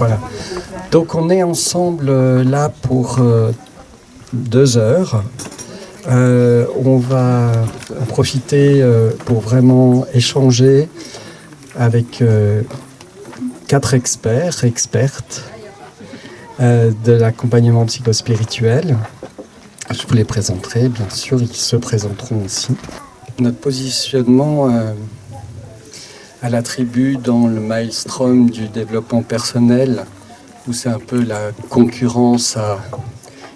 Voilà. Donc on est ensemble là pour 2 heures. On va en profiter pour vraiment échanger avec 4 experts, expertes de l'accompagnement psychospirituel. Je vous les présenterai, bien sûr, ils se présenteront aussi. Notre positionnement à la tribu dans le maelstrom du développement personnel, où c'est un peu la concurrence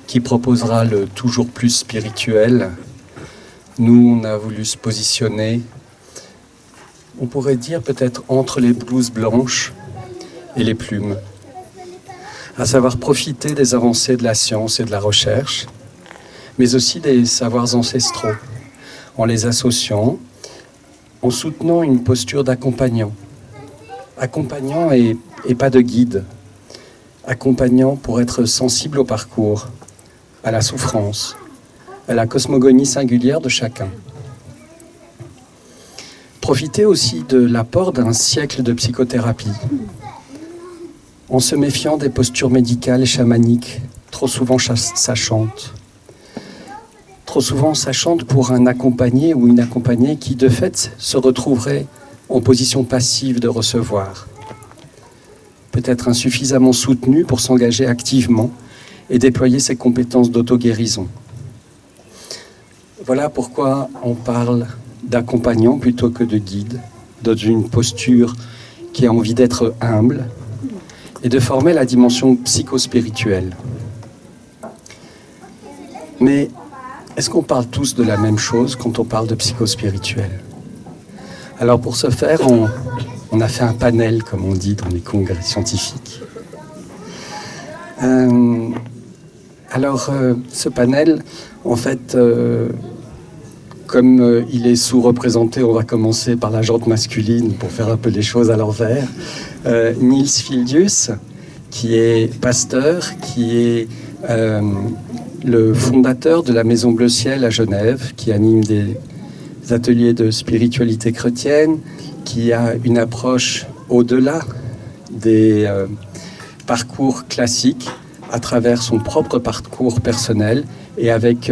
qui proposera le toujours plus spirituel. Nous, on a voulu se positionner, on pourrait dire peut-être entre les blouses blanches et les plumes, à savoir profiter des avancées de la science et de la recherche, mais aussi des savoirs ancestraux, en les associant, en soutenant une posture d'accompagnant. Accompagnant et pas de guide. Accompagnant pour être sensible au parcours, à la souffrance, à la cosmogonie singulière de chacun. Profiter aussi de l'apport d'un siècle de psychothérapie, en se méfiant des postures médicales et chamaniques, trop souvent sachantes. Trop souvent sachante pour un accompagné ou une accompagnée qui, de fait, se retrouverait en position passive de recevoir. Peut-être insuffisamment soutenu pour s'engager activement et déployer ses compétences d'auto-guérison. Voilà pourquoi on parle d'accompagnant plutôt que de guide, dans une posture qui a envie d'être humble et de former la dimension psychospirituelle. Mais est-ce qu'on parle tous de la même chose quand on parle de psychospirituel? Alors pour ce faire, on a fait un panel, comme on dit dans les congrès scientifiques. Ce panel, en fait, comme il est sous-représenté, on va commencer par la jante masculine pour faire un peu les choses à l'envers. Nils Fildius, qui est pasteur, qui est le fondateur de la Maison Bleu Ciel à Genève, qui anime des ateliers de spiritualité chrétienne, qui a une approche au-delà des parcours classiques, à travers son propre parcours personnel et avec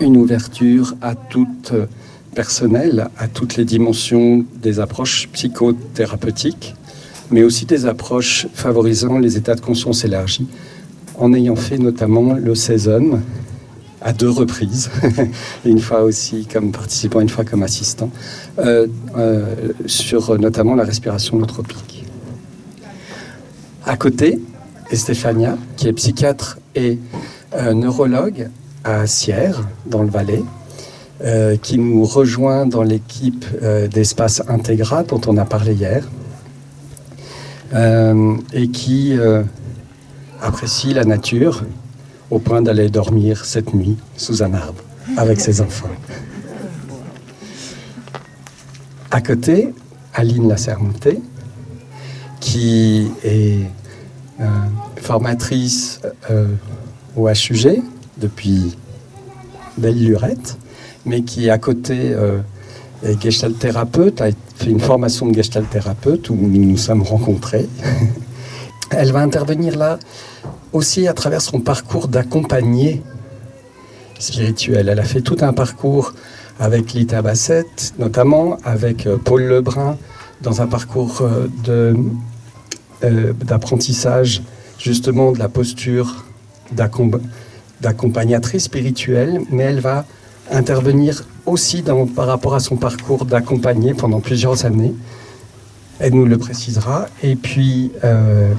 une ouverture à toute personnelle, à toutes les dimensions des approches psychothérapeutiques, mais aussi des approches favorisant les états de conscience élargis, en ayant fait notamment le Césum à 2 reprises, une fois aussi comme participant, une fois comme assistant, sur notamment la respiration holotropique. À côté, Stéphania, qui est psychiatre et neurologue à Sierre, dans le Valais, qui nous rejoint dans l'équipe d'Espace Intégra, dont on a parlé hier, et qui apprécie la nature au point d'aller dormir cette nuit sous un arbre avec ses enfants. À côté, Aline Lassermonté, qui est formatrice au HUG depuis belle lurette, mais qui à côté est gestalt thérapeute, a fait une formation de gestalt thérapeute où nous nous sommes rencontrés. Elle va intervenir là aussi à travers son parcours d'accompagnée spirituelle. Elle a fait tout un parcours avec Lita Bassett, notamment avec Paul Lebrun, dans un parcours d'apprentissage justement de la posture d'accompagnatrice spirituelle, mais elle va intervenir aussi par rapport à son parcours d'accompagnée pendant plusieurs années. Elle nous le précisera. Et puis,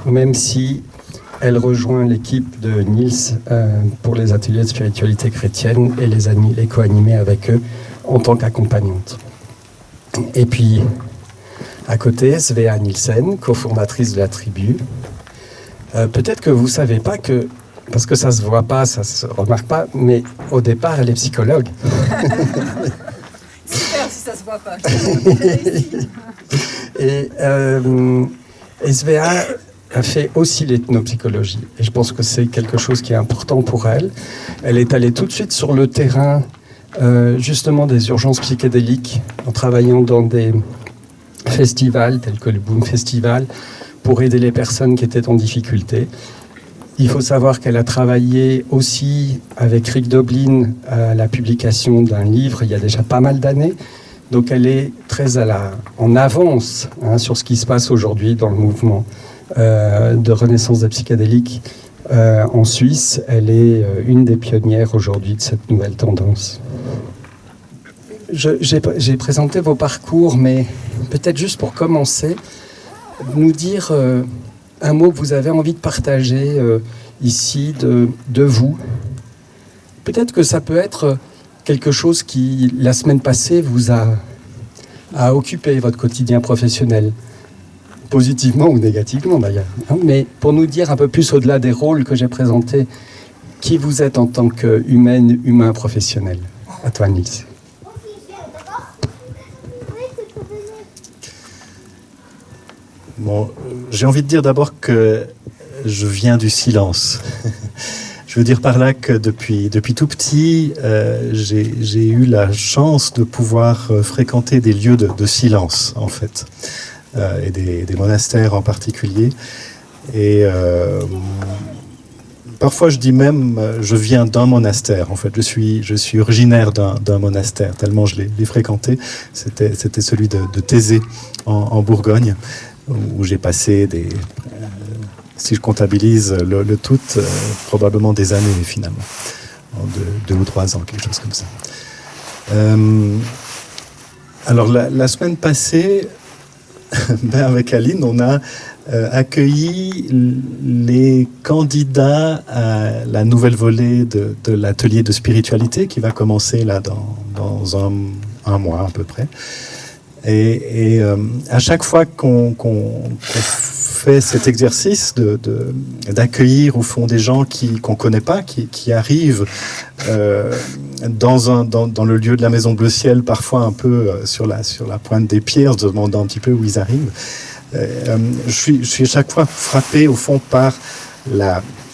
même si elle rejoint l'équipe de Nils pour les ateliers de spiritualité chrétienne et les co-animer avec eux en tant qu'accompagnante. Et puis, à côté, Svea Nielsen, cofondatrice de la tribu. Peut-être que vous ne savez pas que, parce que ça ne se voit pas, ça ne se remarque pas, mais au départ, elle est psychologue. Super si ça ne se voit pas. Et Svea a fait aussi l'ethnopsychologie. Et je pense que c'est quelque chose qui est important pour elle. Elle est allée tout de suite sur le terrain, justement, des urgences psychédéliques, en travaillant dans des festivals tels que le Boom Festival, pour aider les personnes qui étaient en difficulté. Il faut savoir qu'elle a travaillé aussi avec Rick Doblin à la publication d'un livre il y a déjà pas mal d'années. Donc elle est très en avance sur ce qui se passe aujourd'hui dans le mouvement de renaissance des psychédéliques en Suisse. Elle est une des pionnières aujourd'hui de cette nouvelle tendance. J'ai présenté vos parcours, mais peut-être juste pour commencer, nous dire un mot que vous avez envie de partager ici de vous. Peut-être que ça peut être quelque chose qui, la semaine passée, vous a occupé votre quotidien professionnel, positivement ou négativement d'ailleurs. Mais pour nous dire un peu plus au-delà des rôles que j'ai présentés, qui vous êtes en tant qu'humaine, humain professionnel. À toi, Nils. Bon, j'ai envie de dire d'abord que je viens du silence. Je veux dire par là que depuis tout petit, j'ai eu la chance de pouvoir fréquenter des lieux de silence, en fait, et des monastères en particulier. Et parfois, je dis même, je viens d'un monastère. En fait, je suis originaire d'un monastère, tellement je l'ai fréquenté. C'était celui de Thésée, en Bourgogne, où j'ai passé si je comptabilise le tout, probablement des années finalement, en 2 ou 3 ans, quelque chose comme ça. Alors la semaine passée, avec Aline, on a accueilli les candidats à la nouvelle volée de l'atelier de spiritualité qui va commencer là dans un mois à peu près. Et à chaque fois qu'on fait cet exercice d'accueillir au fond des gens qu'on connaît pas, qui arrivent dans le lieu de la Maison Bleu Ciel, parfois un peu sur la pointe des pieds, en se demandant un petit peu où ils arrivent. Je suis chaque fois frappé au fond par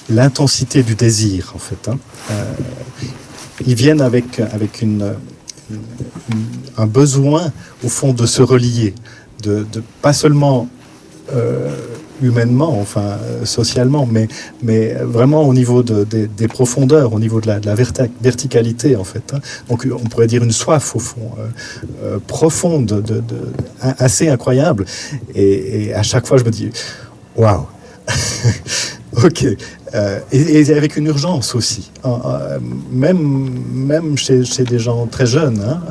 l'intensité du désir, en fait. Ils viennent avec un besoin au fond de se relier, de pas seulement humainement, enfin socialement, mais vraiment au niveau des profondeurs, au niveau de la verticalité en fait. Donc on pourrait dire une soif au fond profonde, assez incroyable. Et à chaque fois je me dis waouh. Ok. Et avec une urgence aussi, même chez des gens très jeunes,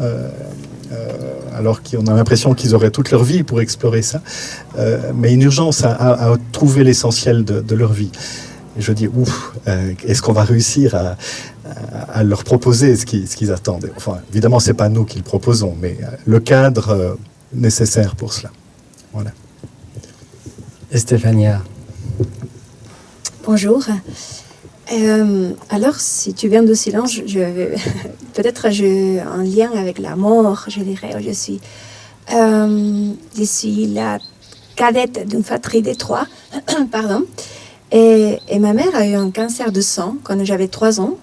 alors qu'on a l'impression qu'ils auraient toute leur vie pour explorer ça, mais une urgence à trouver l'essentiel de leur vie. Et je dis, est-ce qu'on va réussir à leur proposer ce qu'ils attendent? Enfin, évidemment, c'est pas nous qui le proposons, mais le cadre nécessaire pour cela. Voilà. Et Stéphania. Bonjour. Alors, si tu viens de silence, peut-être j'ai un lien avec la mort, je dirais. Je suis la cadette d'une fratrie de 3, pardon. Et ma mère a eu un cancer de sang quand j'avais 3 ans.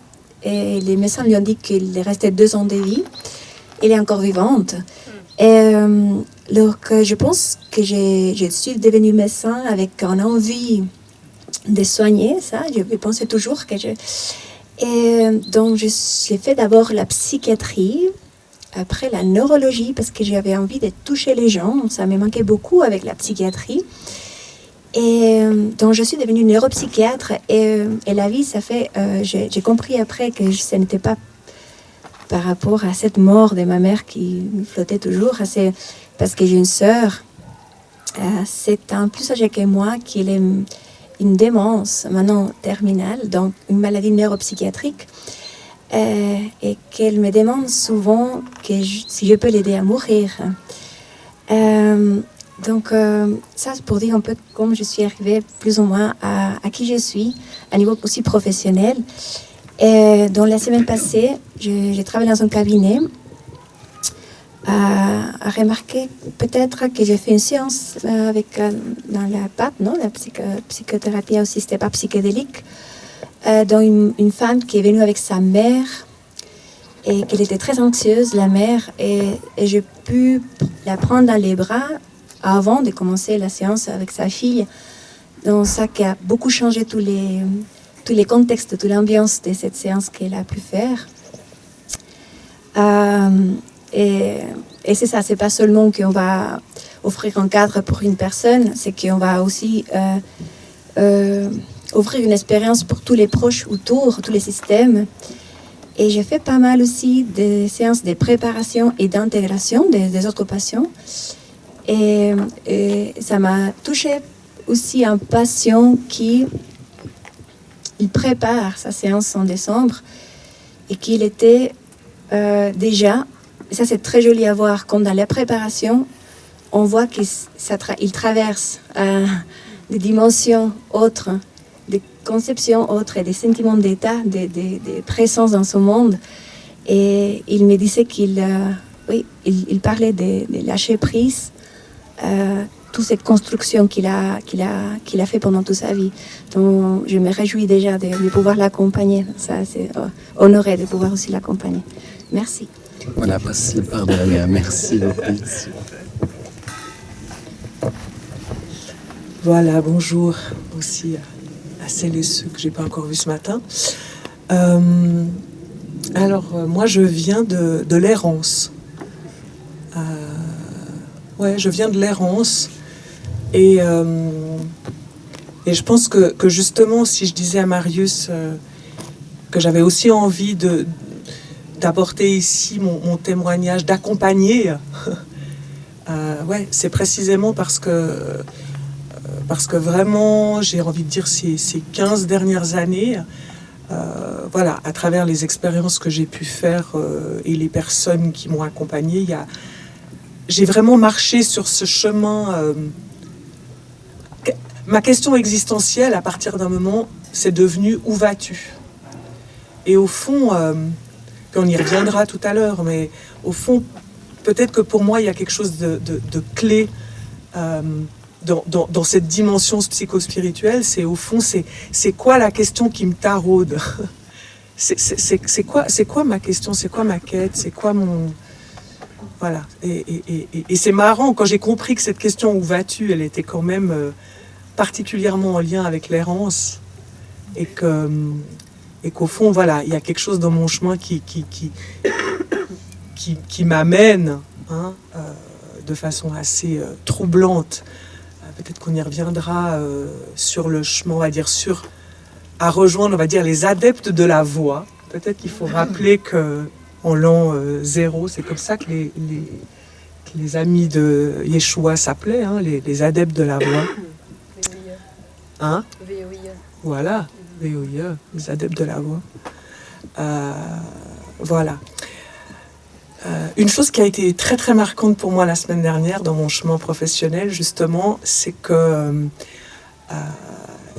Et les médecins lui ont dit qu'il restait 2 ans de vie. Elle est encore vivante. Et donc, je pense que je suis devenue médecin avec une envie de soigner ça. Je pensais toujours que Et donc, j'ai fait d'abord la psychiatrie, après la neurologie, parce que j'avais envie de toucher les gens. Ça me manquait beaucoup avec la psychiatrie. Et donc, je suis devenue neuropsychiatre. Et la vie, ça fait... j'ai compris après que ce n'était pas par rapport à cette mort de ma mère qui flottait toujours. C'est parce que j'ai une sœur, c'est un plus âgé que moi, qui est une démence maintenant terminale, donc une maladie neuropsychiatrique, et qu'elle me demande souvent si je peux l'aider à mourir. Donc ça c'est pour dire un peu comment je suis arrivée plus ou moins à qui je suis, à niveau aussi professionnel. Et dans la semaine passée, j'ai travaillé dans un cabinet, à remarquer peut-être que j'ai fait une séance dans la PAP, non, la psychothérapie assistée par psychédélique, dont une femme qui est venue avec sa mère et qu'elle était très anxieuse, la mère, et j'ai pu la prendre dans les bras avant de commencer la séance avec sa fille. Donc ça qui a beaucoup changé tous les contextes, toute l'ambiance de cette séance qu'elle a pu faire. Et c'est ça, c'est pas seulement qu'on va offrir un cadre pour une personne, c'est qu'on va aussi offrir une expérience pour tous les proches autour, tous les systèmes. Et j'ai fait pas mal aussi de séances de préparation et d'intégration des autres patients. Et ça m'a touché aussi un patient qui il prépare sa séance en décembre et qu'il était déjà, et ça c'est très joli à voir, comme dans la préparation, on voit qu'il traverse des dimensions autres, des conceptions autres et des sentiments d'état, des présences dans ce monde. Et il me disait qu'il parlait de lâcher prise, toutes ces constructions qu'il a fait pendant toute sa vie. Donc je me réjouis déjà de pouvoir l'accompagner. Ça, c'est honoré de pouvoir aussi l'accompagner. Merci. Voilà, passez par derrière. Merci beaucoup. Voilà, bonjour aussi à celles et ceux que j'ai pas encore vus ce matin. Moi, je viens de l'errance. Je viens de l'errance. Et je pense que justement, si je disais à Marius que j'avais aussi envie d'apporter ici mon témoignage, d'accompagner, c'est précisément parce que vraiment, j'ai envie de dire ces 15 dernières années, à travers les expériences que j'ai pu faire et les personnes qui m'ont accompagné, j'ai vraiment marché sur ce chemin. Ma question existentielle, à partir d'un moment, c'est devenu « Où vas-tu ?» Et au fond, on y reviendra tout à l'heure, mais au fond, peut-être que pour moi, il y a quelque chose de clé dans cette dimension psychospirituelle. C'est au fond, c'est quoi la question qui me taraude? C'est quoi ma question? C'est quoi ma quête? C'est quoi mon... Voilà. Et c'est marrant, quand j'ai compris que cette question « Où vas-tu ?» elle était quand même particulièrement en lien avec l'errance, et qu'au fond, voilà, il y a quelque chose dans mon chemin qui m'amène de façon assez troublante. Peut-être qu'on y reviendra sur le chemin, on va dire, à rejoindre, on va dire, les adeptes de la voix. Peut-être qu'il faut rappeler qu'en l'an 0, c'est comme ça que les amis de Yeshua s'appelaient, les adeptes de la voix. Voilà, VOIE, les adeptes de la voix. Voilà. Une chose qui a été très très marquante pour moi la semaine dernière dans mon chemin professionnel, justement, c'est que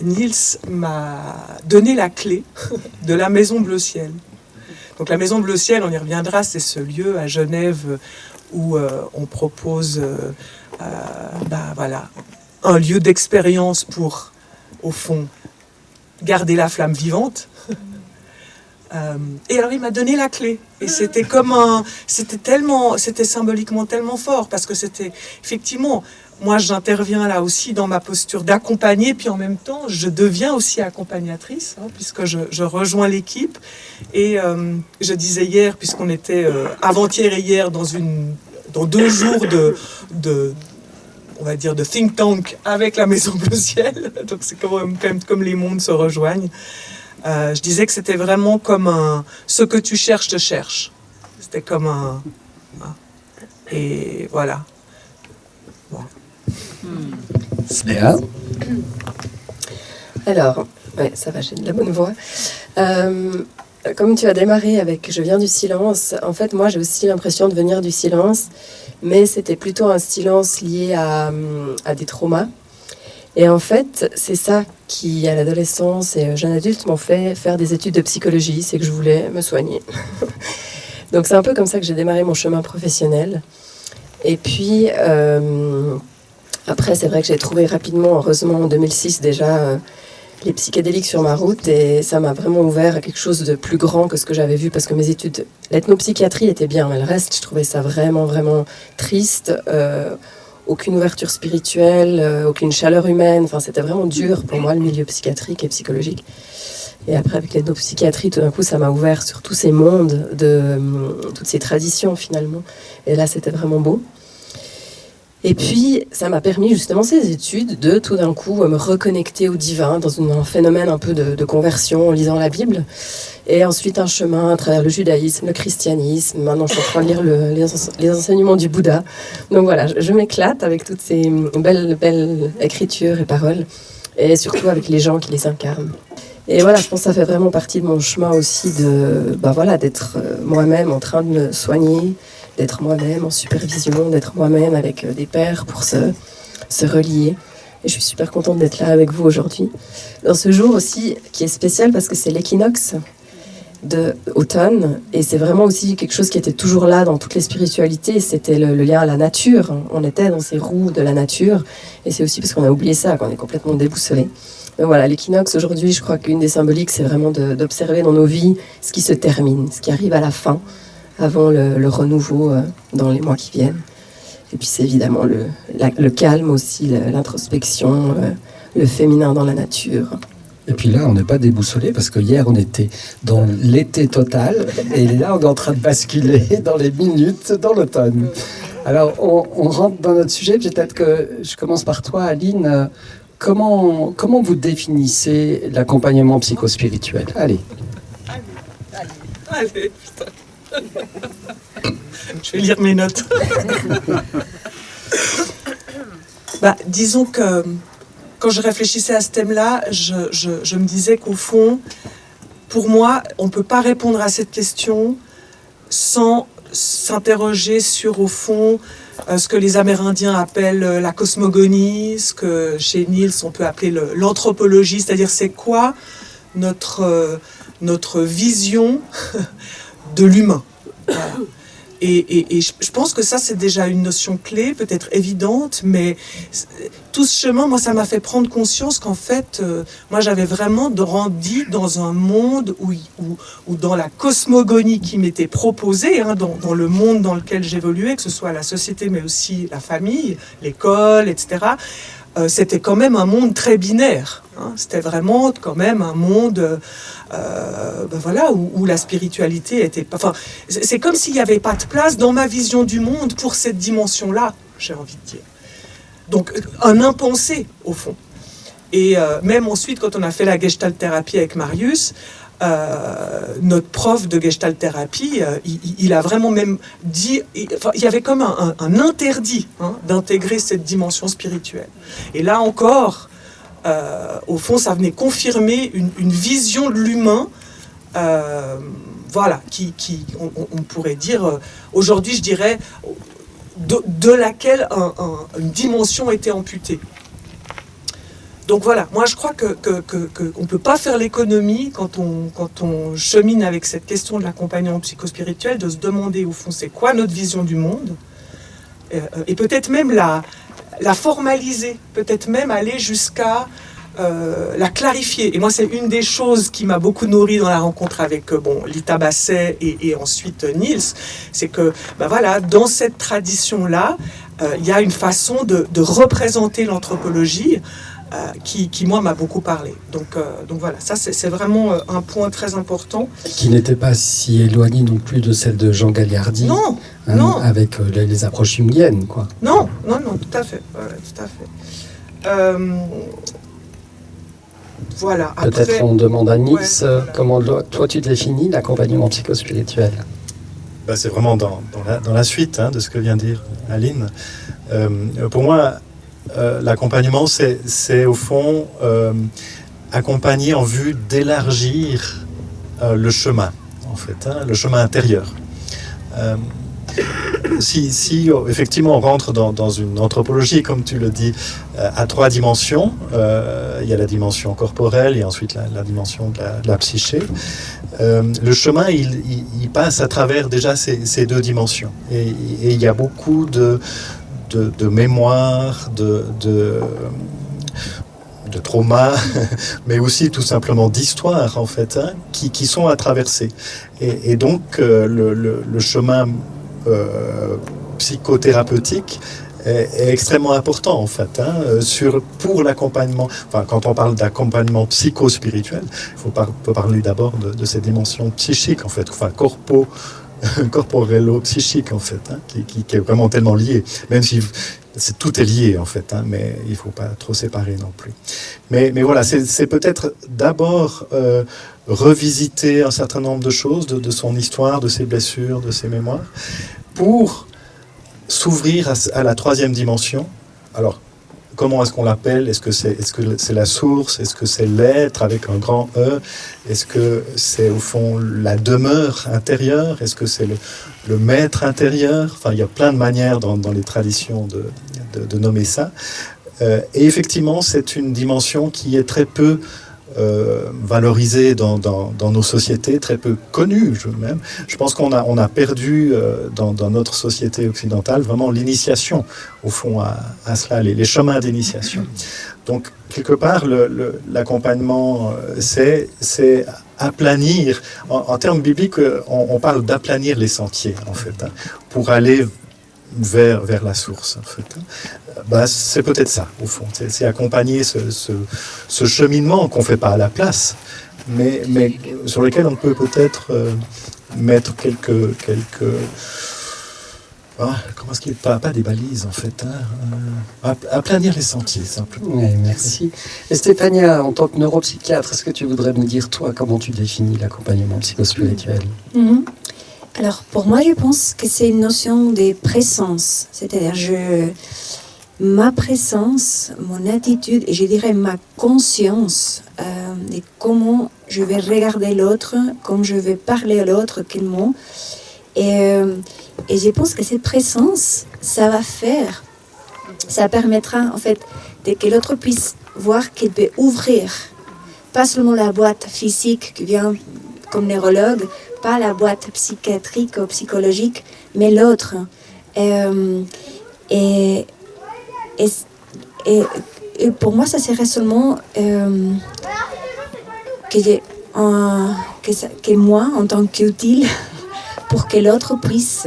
Niels m'a donné la clé de la Maison Bleu Ciel. Donc la Maison Bleu Ciel, on y reviendra, c'est ce lieu à Genève où on propose un lieu d'expérience pour, au fond, garder la flamme vivante. Et alors il m'a donné la clé. Et c'était c'était symboliquement tellement fort, parce que c'était, effectivement, moi j'interviens là aussi dans ma posture d'accompagner, puis en même temps je deviens aussi accompagnatrice, puisque je rejoins l'équipe. Et je disais hier, puisqu'on était avant-hier et hier dans 2 jours on va dire de think tank avec la Maison Bleu Ciel, donc c'est quand même comme les mondes se rejoignent. Je disais que c'était vraiment comme ce que tu cherches te cherche. C'était comme et voilà. Bon. Léa. Alors, ça va, j'ai de la bonne voix. Comme tu as démarré avec « Je viens du silence », en fait, moi, j'ai aussi l'impression de venir du silence, mais c'était plutôt un silence lié à des traumas. Et en fait, c'est ça qui, à l'adolescence et jeune adulte, m'ont fait faire des études de psychologie, c'est que je voulais me soigner. Donc c'est un peu comme ça que j'ai démarré mon chemin professionnel. Et puis, après, c'est vrai que j'ai trouvé rapidement, heureusement en 2006 déjà, les psychédéliques sur ma route, et ça m'a vraiment ouvert à quelque chose de plus grand que ce que j'avais vu, parce que mes études, l'ethnopsychiatrie était bien, mais le reste, je trouvais ça vraiment, vraiment triste, aucune ouverture spirituelle, aucune chaleur humaine. Enfin, c'était vraiment dur pour moi, le milieu psychiatrique et psychologique. Et après, avec l'ethnopsychiatrie, tout d'un coup, ça m'a ouvert sur tous ces mondes, toutes ces traditions, finalement. Et là, c'était vraiment beau. Et puis, ça m'a permis, justement, ces études, de tout d'un coup me reconnecter au divin dans un phénomène un peu de conversion en lisant la Bible. Et ensuite, un chemin à travers le judaïsme, le christianisme. Maintenant, je suis en train de lire les enseignements du Bouddha. Donc voilà, je m'éclate avec toutes ces belles écritures et paroles. Et surtout avec les gens qui les incarnent. Et voilà, je pense que ça fait vraiment partie de mon chemin aussi d'être moi-même en train de me soigner, d'être moi-même en supervision, d'être moi-même avec des pairs pour se relier. Et je suis super contente d'être là avec vous aujourd'hui. Dans ce jour aussi, qui est spécial parce que c'est l'équinoxe d'automne. Et c'est vraiment aussi quelque chose qui était toujours là dans toutes les spiritualités. C'était le lien à la nature. On était dans ces roues de la nature. Et c'est aussi parce qu'on a oublié ça, qu'on est complètement déboussolé. Donc voilà, l'équinoxe aujourd'hui, je crois qu'une des symboliques, c'est vraiment d'observer dans nos vies ce qui se termine, ce qui arrive à la fin, avant le renouveau dans les mois qui viennent. Et puis c'est évidemment le calme aussi, l'introspection, le féminin dans la nature. Et puis là, on n'est pas déboussolé parce que hier, on était dans l'été total et là, on est en train de basculer dans les minutes dans l'automne. Alors, on rentre dans notre sujet. Peut-être que je commence par toi, Aline. Comment vous définissez l'accompagnement psychospirituel ? Allez. Allez, putain. Je vais lire mes notes. Disons que quand je réfléchissais à ce thème-là, je me disais qu'au fond, pour moi, on ne peut pas répondre à cette question sans s'interroger sur, au fond, ce que les Amérindiens appellent la cosmogonie, ce que chez Niels on peut appeler l'anthropologie, c'est-à-dire c'est quoi notre vision de l'humain. Voilà. Et je pense que ça, c'est déjà une notion clé, peut-être évidente, mais tout ce chemin, moi, ça m'a fait prendre conscience qu'en fait, moi, j'avais vraiment grandi dans un monde où dans la cosmogonie qui m'était proposée, dans le monde dans lequel j'évoluais, que ce soit la société, mais aussi la famille, l'école, etc., c'était quand même un monde très binaire. C'était vraiment quand même un monde où la spiritualité était... Enfin, c'est comme s'il n'y avait pas de place dans ma vision du monde pour cette dimension-là, j'ai envie de dire. Donc, un impensé, au fond. Et même ensuite, quand on a fait la gestalt-thérapie avec Marius, notre prof de gestalt-thérapie, il a vraiment même dit... il y avait comme un interdit d'intégrer cette dimension spirituelle. Et là encore... au fond, ça venait confirmer une vision de l'humain, on pourrait dire, aujourd'hui, je dirais, de laquelle une dimension était amputée. Donc voilà, moi je crois qu'on ne peut pas faire l'économie, quand on chemine avec cette question de l'accompagnement psychospirituel, de se demander au fond, c'est quoi notre vision du monde, et peut-être même la formaliser, peut-être même aller jusqu'à la clarifier. Et moi, c'est une des choses qui m'a beaucoup nourri dans la rencontre avec Lita Basset et ensuite Niels, c'est que dans cette tradition-là, il y a une façon de représenter l'anthropologie qui moi, m'a beaucoup parlé. Donc voilà, ça c'est vraiment un point très important. Qui n'était pas si éloigné non plus de celle de Jean Gagliardi. Non, non. Avec les approches jungiennes, quoi. Non, tout à fait. Ouais, tout à fait. Voilà. Peut-être après, on demande à Niels, voilà. comment toi tu définis l'accompagnement psychospirituel ? C'est vraiment dans la suite de ce que vient de dire Aline. Pour moi, l'accompagnement, c'est au fond accompagner en vue d'élargir le chemin, en fait, le chemin intérieur. Si effectivement on rentre dans une anthropologie, comme tu le dis, à 3 dimensions, il y a la dimension corporelle et ensuite la dimension de la psyché. Le chemin, il passe à travers déjà ces 2 dimensions. Et il y a beaucoup de mémoire, de trauma, mais aussi tout simplement d'histoire, en fait, qui sont à traverser. Et donc, le chemin psychothérapeutique est extrêmement important en fait, pour l'accompagnement. Enfin, quand on parle d'accompagnement psycho-spirituel, peut parler d'abord de ces dimensions psychiques en fait, enfin corporello-psychique en fait, qui est vraiment tellement lié, même si tout est lié en fait, mais il ne faut pas trop séparer non plus. Mais voilà, c'est peut-être d'abord revisiter un certain nombre de choses, de son histoire, de ses blessures, de ses mémoires, pour s'ouvrir à la troisième dimension. Alors, comment est-ce qu'on l'appelle ? Est-ce que c'est la source ? Est-ce que c'est l'être avec un grand E ? Est-ce que c'est au fond la demeure intérieure ? Est-ce que c'est le maître intérieur ? Enfin, il y a plein de manières dans les traditions de nommer ça. Et effectivement, c'est une dimension qui est très peu valorisée dans nos sociétés, très peu connue même. Je pense qu'on a perdu dans notre société occidentale vraiment l'initiation, au fond, à cela, les chemins d'initiation. Donc, quelque part, l'accompagnement, c'est aplanir. En termes bibliques, on parle d'aplanir les sentiers, en fait, pour aller vers la source, en fait. C'est peut-être ça, au fond. C'est accompagner ce cheminement qu'on ne fait pas à la place, mais sur lequel on peut peut-être mettre quelques comment est-ce qu'il n'y a pas des balises, en fait, aplanir les sentiers, simplement. Oui, merci. Et Stéphania, en tant que neuropsychiatre, est-ce que tu voudrais nous dire, toi, comment tu définis l'accompagnement psychospirituel ? Alors, pour moi, je pense que c'est une notion de présence. C'est-à-dire, ma présence, mon attitude, et je dirais ma conscience de comment je vais regarder l'autre, comment je vais parler à l'autre, quel mot. Et je pense que cette présence, ça permettra en fait que l'autre puisse voir qu'il peut ouvrir, pas seulement la boîte physique qui vient comme neurologue, pas la boîte psychiatrique ou psychologique, mais l'autre. Et pour moi, ça serait seulement que moi, en tant qu'utile, pour que l'autre puisse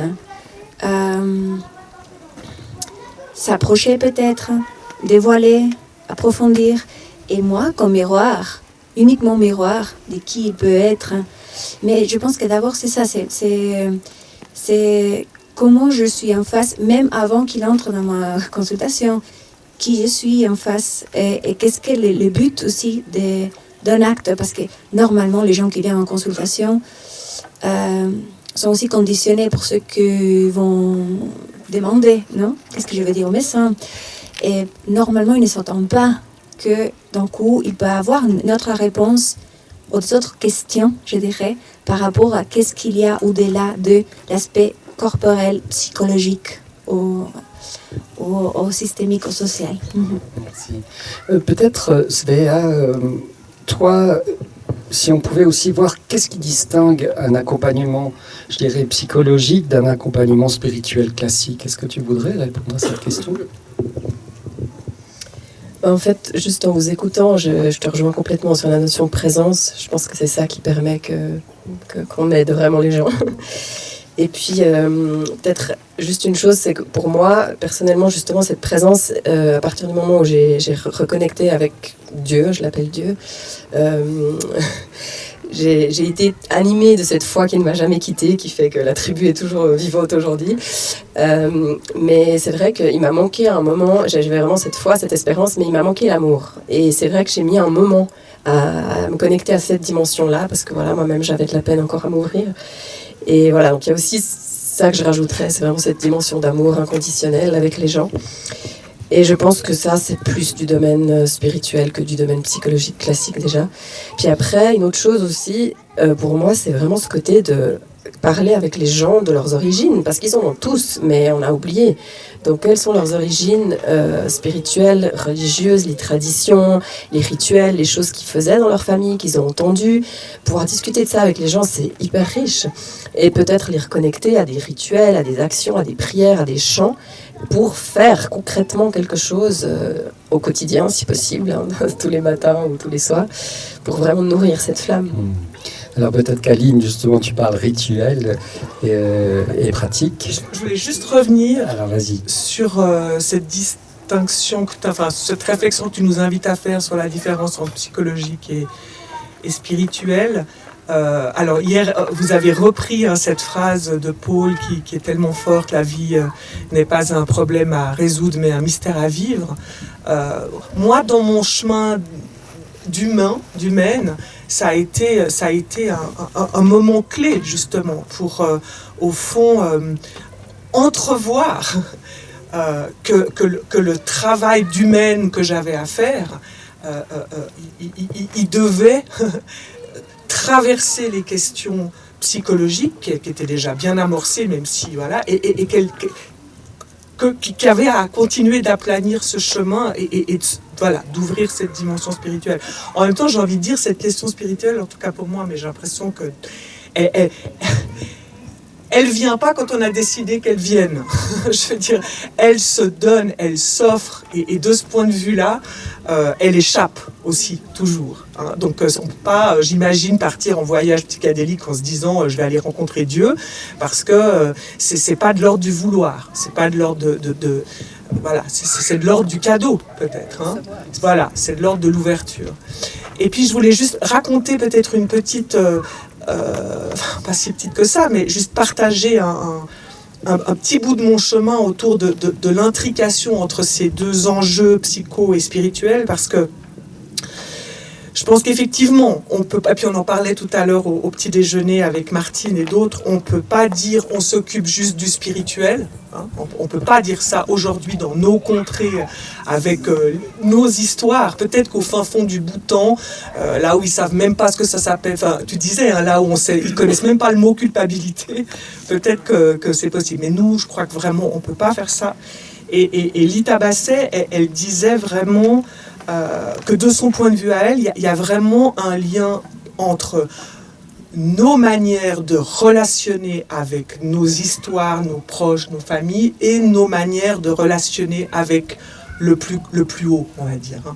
s'approcher peut-être, dévoiler, approfondir. Et moi, comme miroir, uniquement miroir de qui il peut être. Mais je pense que d'abord, c'est ça, c'est comment je suis en face, même avant qu'il entre dans ma consultation, qui je suis en face et qu'est-ce que le but aussi d'un acte. Parce que normalement, les gens qui viennent en consultation sont aussi conditionnés pour ce qu'ils vont demander, non ? Qu'est-ce que je veux dire au médecin ? Et normalement, ils ne s'entendent pas que d'un coup, il peut avoir une autre réponse aux autres questions, je dirais, par rapport à qu'est-ce qu'il y a au-delà de l'aspect corporel, psychologique ou systémique ou social. Merci. Peut-être, Svea, toi, si on pouvait aussi voir qu'est-ce qui distingue un accompagnement, je dirais, psychologique d'un accompagnement spirituel classique. Est-ce que tu voudrais répondre à cette question ? En fait, juste en vous écoutant, je te rejoins complètement sur la notion de présence. Je pense que c'est ça qui permet qu'on aide vraiment les gens. Et puis, peut-être juste une chose, c'est que pour moi, personnellement, justement, cette présence, à partir du moment où j'ai reconnecté avec Dieu, je l'appelle Dieu, j'ai été animée de cette foi qui ne m'a jamais quittée, qui fait que la tribu est toujours vivante aujourd'hui. Mais c'est vrai qu'il m'a manqué un moment, j'avais vraiment cette foi, cette espérance, mais il m'a manqué l'amour. Et c'est vrai que j'ai mis un moment à me connecter à cette dimension-là, parce que voilà, moi-même, j'avais de la peine encore à m'ouvrir. Et voilà, donc il y a aussi ça que je rajouterais, c'est vraiment cette dimension d'amour inconditionnel avec les gens. Et je pense que ça, c'est plus du domaine spirituel que du domaine psychologique classique déjà. Puis après, une autre chose aussi, pour moi, c'est vraiment ce côté de parler avec les gens de leurs origines, parce qu'ils en ont tous, mais on a oublié. Donc, quelles sont leurs origines spirituelles, religieuses, les traditions, les rituels, les choses qu'ils faisaient dans leur famille, qu'ils ont entendues. Pouvoir discuter de ça avec les gens, c'est hyper riche. Et peut-être les reconnecter à des rituels, à des actions, à des prières, à des chants, pour faire concrètement quelque chose au quotidien, si possible, tous les matins ou tous les soirs, pour vraiment nourrir cette flamme. Alors peut-être qu'Aline, justement, tu parles rituel et pratique. Je voulais juste revenir Alors vas-y. sur cette distinction, cette réflexion que tu nous invites à faire sur la différence entre psychologique et spirituel. Alors hier, vous avez repris cette phrase de Paul qui est tellement forte: la vie n'est pas un problème à résoudre, mais un mystère à vivre. Moi, dans mon chemin d'humaine, ça a été un moment clé, justement, pour, au fond, entrevoir que le travail d'humaine que j'avais à faire, il devait traverser les questions psychologiques qui étaient déjà bien amorcées, même si, voilà, qui avait à continuer d'aplanir ce chemin et voilà, d'ouvrir cette dimension spirituelle. En même temps, j'ai envie de dire, cette question spirituelle, en tout cas pour moi, mais j'ai l'impression que elle vient pas quand on a décidé qu'elle vienne. Je veux dire, elle se donne, elle s'offre, et de ce point de vue-là, elle échappe aussi, toujours. Hein. Donc, on peut pas, j'imagine, partir en voyage psychédélique en se disant je vais aller rencontrer Dieu, parce que c'est pas de l'ordre du vouloir, c'est pas de l'ordre de voilà, c'est de l'ordre du cadeau, peut-être. Hein. Voilà, c'est de l'ordre de l'ouverture. Et puis, je voulais juste raconter peut-être une petite... pas si petite que ça, mais juste partager un petit bout de mon chemin autour de l'intrication entre ces deux enjeux psycho et spirituels, parce que je pense qu'effectivement, on peut pas, puis on en parlait tout à l'heure au petit déjeuner avec Martine et d'autres, on peut pas dire on s'occupe juste du spirituel, hein, on peut pas dire ça aujourd'hui dans nos contrées avec nos histoires. Peut-être qu'au fin fond du Bhoutan, là où ils savent même pas ce que ça s'appelle, enfin tu disais, hein, là où ils connaissent même pas le mot culpabilité, peut-être que c'est possible. Mais nous, je crois que vraiment on peut pas faire ça. Et Lita Basset, elle disait vraiment que de son point de vue à elle, il y a vraiment un lien entre nos manières de relationner avec nos histoires, nos proches, nos familles, et nos manières de relationner avec le plus haut, on va dire. Hein.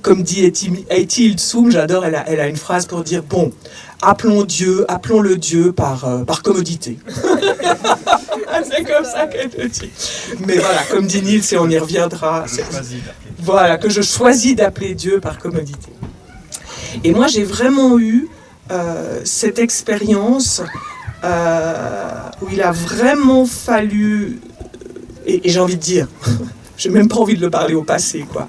Comme dit Eti Iltsum, j'adore, elle a une phrase pour dire, bon, appelons-le Dieu par commodité. C'est comme ça qu'elle le dit. Mais voilà, comme dit Niels, et on y reviendra, voilà, que je choisis d'appeler Dieu par commodité. Et moi, j'ai vraiment eu cette expérience où il a vraiment fallu, et j'ai envie de dire, j'ai même pas envie de le parler au passé, quoi,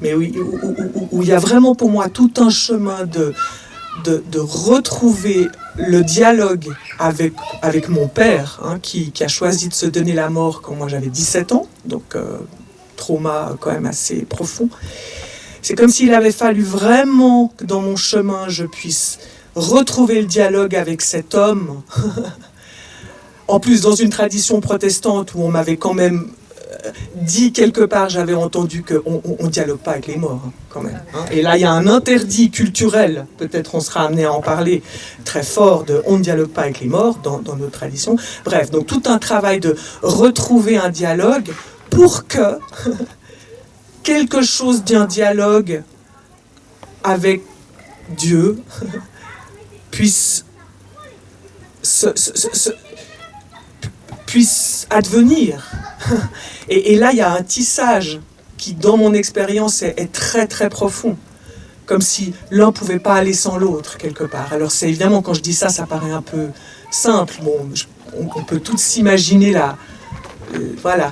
mais où il y a vraiment pour moi tout un chemin de retrouver le dialogue avec mon père, hein, qui a choisi de se donner la mort quand moi j'avais 17 ans, donc trauma quand même assez profond. C'est comme s'il avait fallu vraiment que dans mon chemin je puisse retrouver le dialogue avec cet homme, en plus dans une tradition protestante où on m'avait quand même dit quelque part, j'avais entendu qu'on ne dialogue pas avec les morts, hein, quand même. Hein. Et là, il y a un interdit culturel, peut-être on sera amené à en parler, très fort, de on ne dialogue pas avec les morts dans notre tradition. Bref, donc tout un travail de retrouver un dialogue pour que quelque chose d'un dialogue avec Dieu puisse advenir. Et là, il y a un tissage qui, dans mon expérience, est très très profond. Comme si l'un ne pouvait pas aller sans l'autre, quelque part. Alors, c'est évidemment, quand je dis ça, ça paraît un peu simple. Bon, on peut tous s'imaginer voilà,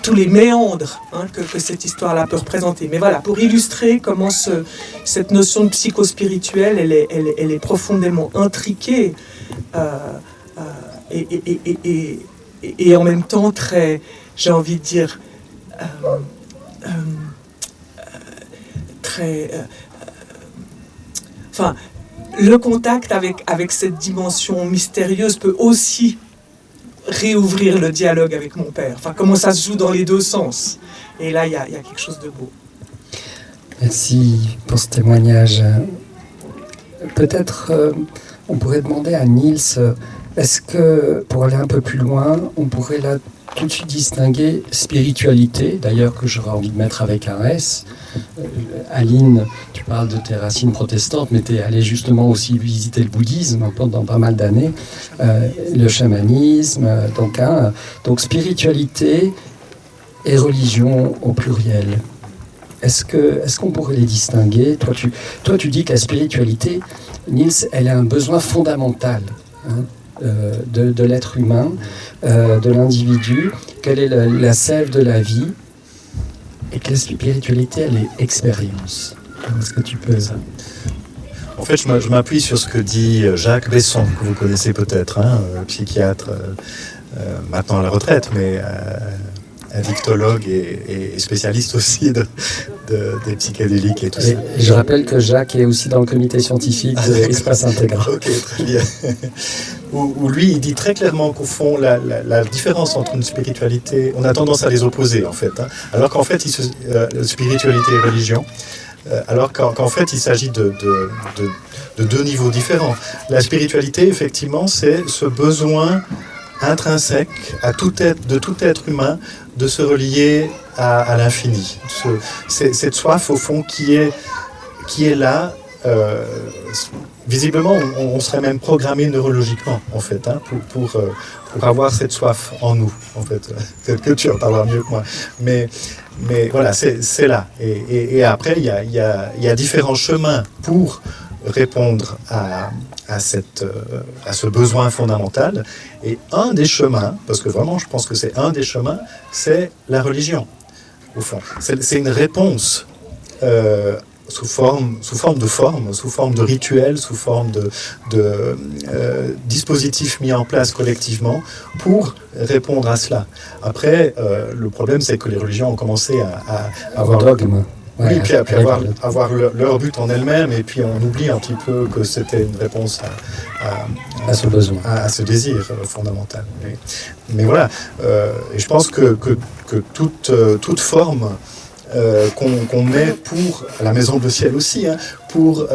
tous les méandres, hein, que cette histoire-là peut représenter. Mais voilà, pour illustrer comment cette notion de psychospirituelle, elle est profondément intriquée et en même temps très, j'ai envie de dire, très... enfin, le contact avec cette dimension mystérieuse peut aussi réouvrir le dialogue avec mon père. Enfin, comment ça se joue dans les deux sens. Et là, il y a quelque chose de beau. Merci pour ce témoignage. Peut-être on pourrait demander à Niels, est-ce que, pour aller un peu plus loin, on pourrait là tout de suite distinguer spiritualité, d'ailleurs que j'aurais envie de mettre avec un S. Aline, tu parles de tes racines protestantes, mais tu es allée justement aussi visiter le bouddhisme pendant pas mal d'années, le chamanisme, donc spiritualité et religion au pluriel. Est-ce qu'on pourrait les distinguer ? Toi, tu dis que la spiritualité, Niels, elle a un besoin fondamental de l'être humain, de l'individu. Quelle est la sève de la vie ? Et que la spiritualité, elle est expérience. Est-ce que tu peux ça ? En fait, je m'appuie sur ce que dit Jacques Besson, que vous connaissez peut-être, psychiatre, maintenant à la retraite, mais addictologue et spécialiste aussi des psychédéliques et tout ça. Et je rappelle que Jacques est aussi dans le comité scientifique de Espace Intégral. Ok, très bien. Où lui, il dit très clairement qu'au fond, la différence entre une spiritualité, on a tendance à les opposer en fait, alors qu'en fait, spiritualité et religion, alors qu'en fait, il s'agit de deux niveaux différents. La spiritualité, effectivement, c'est ce besoin intrinsèque de tout être humain de se relier à l'infini. Cette soif, au fond, qui est là. Visiblement, on serait même programmé neurologiquement, en fait, pour avoir cette soif en nous, en fait. Peut-être que tu en parleras mieux que moi. Mais voilà, c'est là. Et après, il y a différents chemins pour répondre à ce besoin fondamental. Et un des chemins, parce que vraiment je pense que c'est un des chemins, c'est la religion, au fond. C'est une réponse sous forme de rituel, sous forme de dispositifs mis en place collectivement pour répondre à cela. Après, le problème, c'est que les religions ont commencé à avoir... dogme. Oui, puis avoir leur but en elles-mêmes, et puis on oublie un petit peu que c'était une réponse à ce besoin, à ce désir fondamental. Mais voilà, et je pense que toute forme qu'on met pour la Maison Bleu Ciel aussi, pour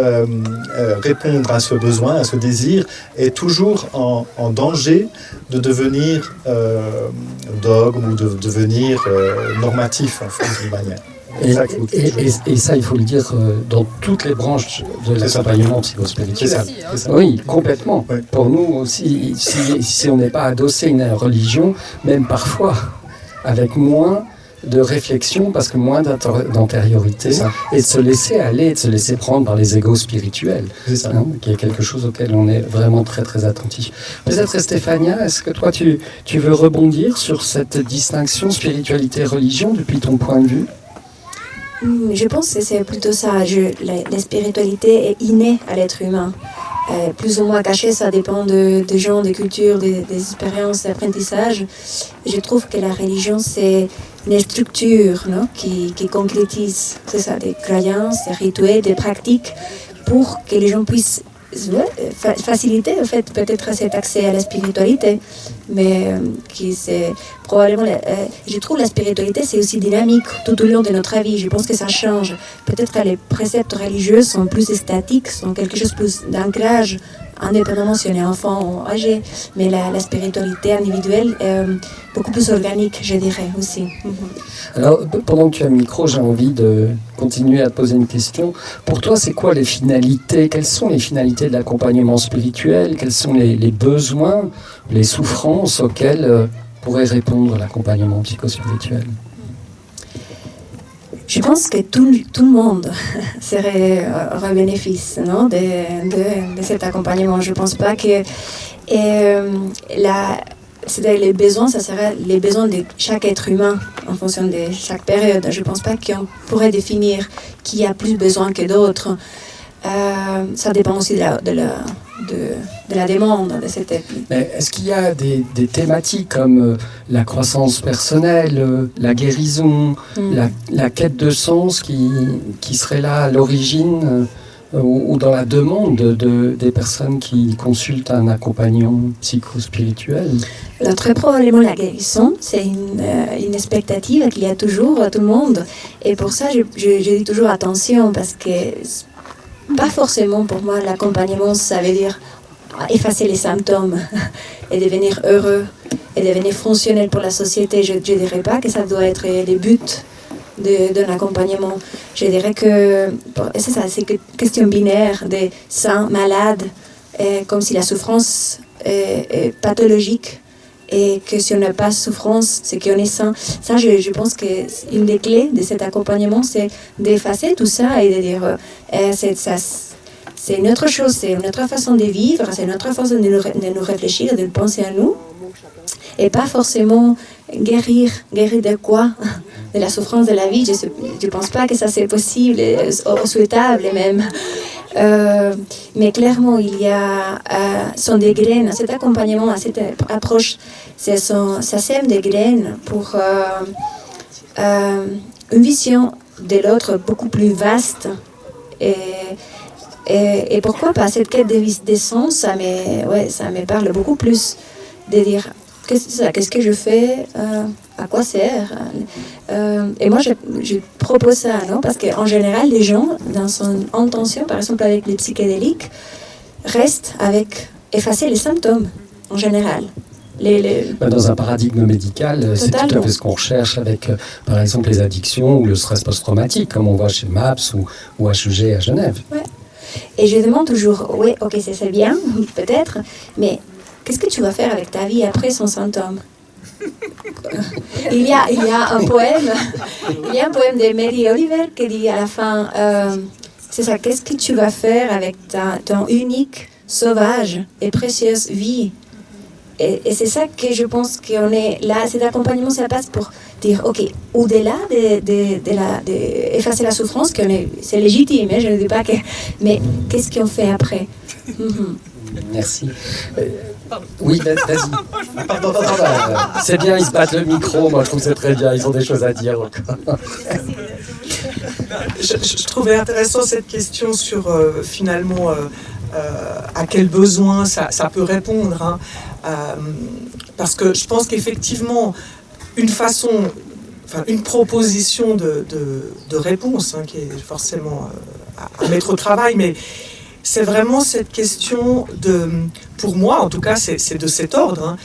répondre à ce besoin, à ce désir, est toujours en danger de devenir dogme ou de devenir normatif en fait d'une manière. Et ça, il faut le dire dans toutes les branches de l'accompagnement psychospirituel. Oui, complètement. Oui. Pour nous aussi, si on n'est pas adossé à une religion, même parfois, avec moins de réflexion, parce que moins d'antériorité, et de se laisser aller, de se laisser prendre par les égos spirituels, qui est quelque chose auquel on est vraiment très très attentif. Peut-être Stéphania, est-ce que toi tu veux rebondir sur cette distinction spiritualité-religion depuis ton point de vue ? Je pense que c'est plutôt ça. La spiritualité est innée à l'être humain. Plus ou moins cachée, ça dépend des gens, des cultures, des expériences, d'apprentissage. Je trouve que la religion, c'est une structure qui concrétise, c'est ça, des croyances, des rituels, des pratiques, pour que les gens puissent faciliter en fait peut-être cet accès à la spiritualité, mais qui c'est probablement je trouve la spiritualité c'est aussi dynamique tout au long de notre vie. Je pense que ça change. Peut-être que les préceptes religieux sont plus statiques, sont quelque chose de plus d'ancrage, indépendamment si on est enfant ou âgé, mais la spiritualité individuelle est beaucoup plus organique, je dirais aussi. Alors, pendant que tu as le micro, j'ai envie de continuer à te poser une question. Pour toi, c'est quoi les finalités ? Quelles sont les finalités de l'accompagnement spirituel ? Quels sont les besoins, les souffrances auxquelles pourrait répondre l'accompagnement psychospirituel ? Je pense que tout le monde serait un bénéfice de cet accompagnement. Je ne pense pas que c'est-à-dire les besoins, ça serait les besoins de chaque être humain en fonction de chaque période. Je ne pense pas qu'on pourrait définir qui a plus besoin que d'autres. Ça dépend aussi de la demande de cette ethnie. Mais est-ce qu'il y a des thématiques comme la croissance personnelle, la guérison, la quête de sens qui serait là à l'origine ou dans la demande des personnes qui consultent un accompagnant psychospirituel ? Alors, très probablement la guérison, c'est une expectative qu'il y a toujours à tout le monde. Et pour ça, je dis toujours attention, parce que pas forcément pour moi l'accompagnement, ça veut dire effacer les symptômes et devenir heureux et devenir fonctionnel pour la société. Je ne dirais pas que ça doit être le but d'un accompagnement. Je dirais que c'est ça, c'est une question binaire de sain, malade, comme si la souffrance est pathologique et que si on n'a pas de souffrance, c'est qu'on est sain. Ça, je pense qu'une des clés de cet accompagnement, c'est d'effacer tout ça et de dire c'est une autre chose, c'est une autre façon de vivre, c'est une autre façon de nous réfléchir, de penser à nous. Et pas forcément guérir de quoi? De la souffrance de la vie. Je ne pense pas que ça c'est possible, ou souhaitable même. Mais clairement, il y a sont des graines. Cet accompagnement, cette approche, ça sème des graines pour une vision de l'autre beaucoup plus vaste. Et pourquoi pas cette quête de sens, ça me parle beaucoup plus de dire qu'est-ce que je fais, à quoi sert. Et moi, je propose ça, non? Parce qu'en général, les gens, dans son intention, par exemple avec les psychédéliques, restent avec effacer les symptômes, en général. Dans un paradigme médical, c'est tout à fait ce qu'on recherche avec, par exemple, les addictions ou le stress post-traumatique, comme on voit chez MAPS ou HEG à Genève. Ouais. Et je demande toujours, oui, ok, c'est bien, peut-être, mais qu'est-ce que tu vas faire avec ta vie après son symptôme? Il y a un poème de Mary Oliver qui dit à la fin, c'est ça, qu'est-ce que tu vas faire avec ton unique, sauvage et précieuse vie? Et c'est ça que je pense qu'on est là, cet accompagnement, ça passe pour dire, ok, au-delà d'effacer la souffrance, c'est légitime, je ne dis pas que, mais qu'est-ce qu'on fait après? Merci. Oui, vas-y. Pardon. C'est bien, ils se battent le micro, moi je trouve que c'est très bien, ils ont des choses à dire encore. Je trouvais intéressant cette question sur finalement à quel besoin ça peut répondre. Hein. Parce que je pense qu'effectivement, une proposition de réponse qui est forcément à mettre au travail, mais c'est vraiment cette question pour moi en tout cas, c'est de cet ordre,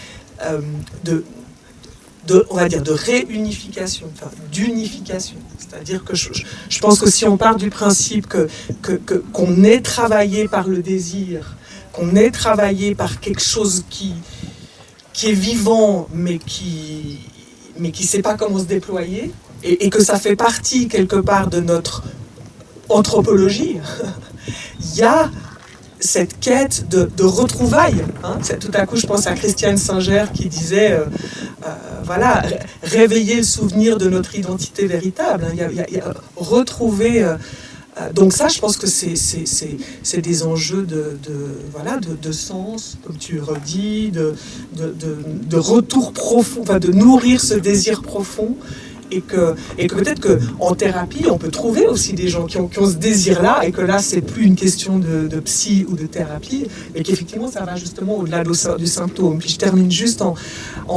on va dire de réunification, d'unification. C'est-à-dire que je pense que si on part du principe qu'on est travaillé par le désir, qu'on est travaillé par quelque chose qui est vivant, mais qui sait pas comment se déployer, et que ça fait partie quelque part de notre anthropologie, il y a cette quête de retrouvailles. Tout à coup, je pense à Christiane Singer qui disait réveiller le souvenir de notre identité véritable. Il y a retrouver. Donc ça, je pense que c'est des enjeux de sens, comme tu redis, de retour profond, de nourrir ce désir profond. Et que peut-être qu'en thérapie, on peut trouver aussi des gens qui ont ce désir-là, et que là, c'est plus une question de psy ou de thérapie, mais qu'effectivement, ça va justement au-delà du symptôme. Puis je termine juste en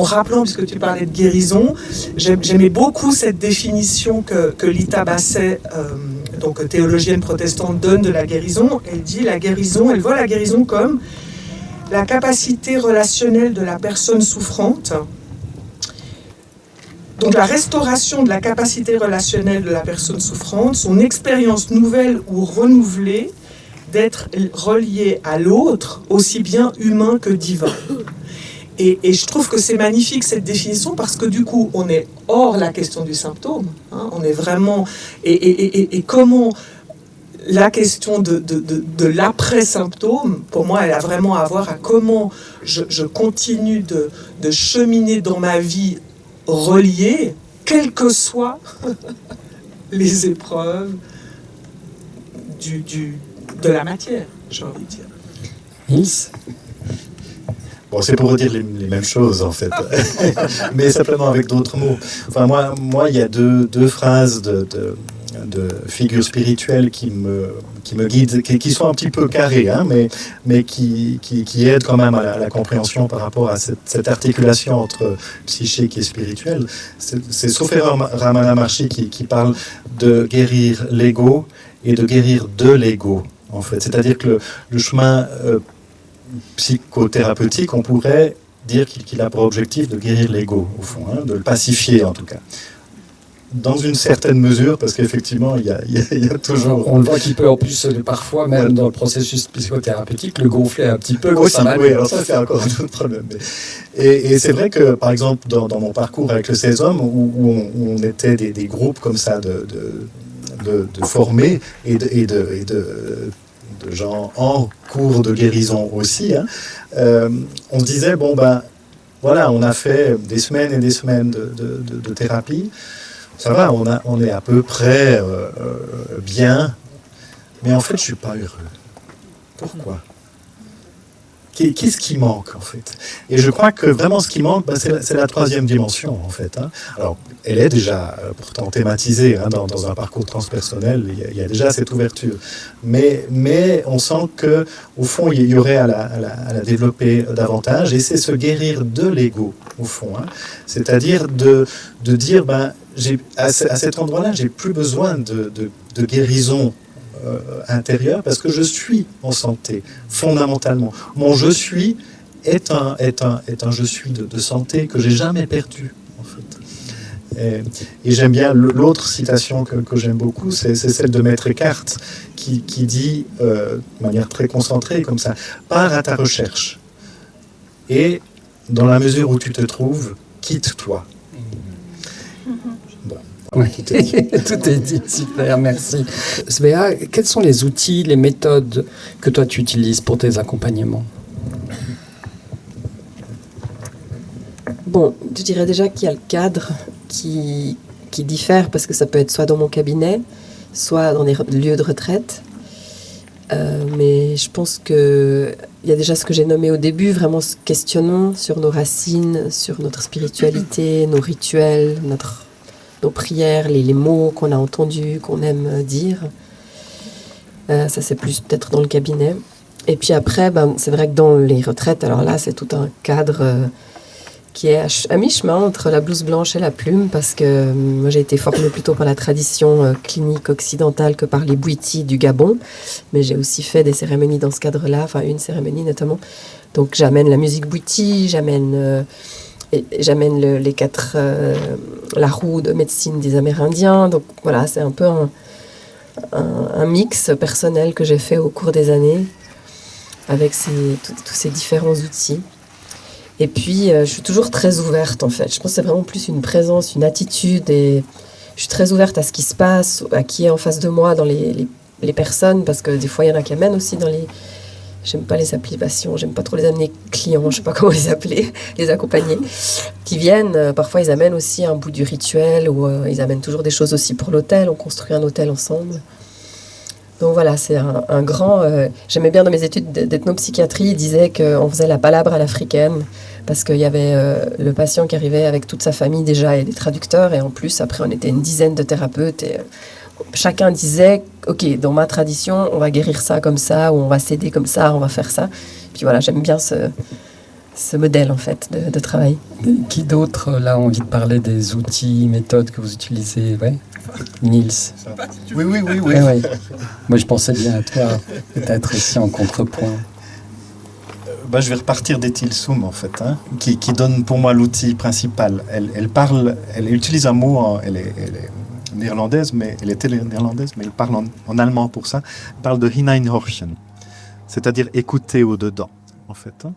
rappelant, puisque tu parlais de guérison, j'aimais beaucoup cette définition que Lita Basset, donc théologienne protestante, donne de la guérison. Elle dit elle voit la guérison comme la capacité relationnelle de la personne souffrante. Donc la restauration de la capacité relationnelle de la personne souffrante, son expérience nouvelle ou renouvelée d'être reliée à l'autre, aussi bien humain que divin. Et je trouve que c'est magnifique cette définition, parce que du coup, on est hors la question du symptôme. On est vraiment... Et comment la question de l'après-symptôme, pour moi, elle a vraiment à voir à comment je continue de cheminer dans ma vie relié, quelles que soient les épreuves de la matière, j'ai envie de dire. Nils ? Bon, c'est pour redire les mêmes choses, en fait, mais simplement avec d'autres mots. Enfin, moi, il y a deux phrases de figures spirituelles qui me guident, qui sont un petit peu carrées, mais qui aident quand même à la compréhension par rapport à cette articulation entre psychique et spirituel. C'est Sophia Ramana Maharshi qui parle de guérir l'ego et de guérir de l'ego, en fait. C'est-à-dire que le chemin psychothérapeutique, on pourrait dire qu'il a pour objectif de guérir l'ego, au fond, hein, de le pacifier en tout cas. Dans une certaine mesure, parce qu'effectivement, il y a toujours... On le voit qu'il peut en plus, parfois, même dans le processus psychothérapeutique, le gonfler un petit peu. Aussi, oui, alors ça c'est encore un autre problème. Et c'est vrai que, par exemple, dans mon parcours avec le 16 hommes, où on était des groupes comme ça de formés et de gens en cours de guérison aussi, hein, on se disait, bon ben, voilà, on a fait des semaines et des semaines de thérapie, ça va, on est à peu près bien, mais en fait, je suis pas heureux. Pourquoi ? Qu'est-ce qui manque, en fait ? Et je crois que vraiment, ce qui manque, c'est la troisième dimension, en fait. Hein. Alors, elle est déjà pourtant thématisée hein, dans un parcours transpersonnel. Il y a déjà cette ouverture. Mais on sent que, au fond, il y aurait à la développer davantage. Et c'est se guérir de l'ego, au fond. Hein. C'est-à-dire de dire, à cet endroit-là, j'ai plus besoin de guérison intérieur parce que je suis en santé fondamentalement. Mon je suis est un je suis de santé que j'ai jamais perdu en fait. Et j'aime bien l'autre citation que j'aime beaucoup, c'est celle de Maître Eckhart qui dit de manière très concentrée comme ça, pars à ta recherche et dans la mesure où tu te trouves, quitte-toi. Oui, tout est dit, super, merci. Svea, quels sont les outils, les méthodes que toi tu utilises pour tes accompagnements ? Bon, je dirais déjà qu'il y a le cadre qui diffère parce que ça peut être soit dans mon cabinet, soit dans des lieux de retraite. Mais je pense qu'il y a déjà ce que j'ai nommé au début, vraiment ce questionnement sur nos racines, sur notre spiritualité, nos rituels, nos prières, les mots qu'on a entendus, qu'on aime dire. Ça, c'est plus peut-être dans le cabinet. Et puis après, c'est vrai que dans les retraites, alors là, c'est tout un cadre qui est à mi-chemin entre la blouse blanche et la plume, parce que moi, j'ai été formée plutôt par la tradition clinique occidentale que par les bouitis du Gabon. Mais j'ai aussi fait des cérémonies dans ce cadre-là, enfin une cérémonie notamment. Donc j'amène la musique bouiti, j'amène les 4 la roue de médecine des Amérindiens. Donc voilà, c'est un peu un mix personnel que j'ai fait au cours des années avec tous ces différents outils. Et puis, je suis toujours très ouverte, en fait. Je pense que c'est vraiment plus une présence, une attitude. Et je suis très ouverte à ce qui se passe, à qui est en face de moi, dans les personnes. Parce que des fois, il y en a qui amènent aussi dans les... J'aime pas les applications, j'aime pas trop les amener clients, je sais pas comment les appeler, les accompagner. Qui viennent, parfois ils amènent aussi un bout du rituel, ou ils amènent toujours des choses aussi pour l'hôtel. On construit un hôtel ensemble. Donc voilà, c'est un grand... j'aimais bien dans mes études d'ethnopsychiatrie, ils disaient qu'on faisait la palabre à l'africaine, parce qu'il y avait le patient qui arrivait avec toute sa famille déjà, et des traducteurs, et en plus, après, on était une dizaine de thérapeutes, et chacun disait, ok, dans ma tradition, on va guérir ça comme ça, ou on va s'aider comme ça, on va faire ça. Puis voilà, j'aime bien ce modèle, en fait, de travail. Qui d'autre, là, a envie de parler des outils, méthodes que vous utilisez, ouais. Nils. Oui. Ouais. Moi, je pensais bien à toi, peut-être aussi en contrepoint. Je vais repartir d'Ethel Soum, en fait, hein, qui donne pour moi l'outil principal. Elle utilise un mot, elle est néerlandaise, mais elle était néerlandaise, mais elle parle en allemand pour ça. Elle parle de hineinhorchen, c'est-à-dire écouter au-dedans, en fait. Hein.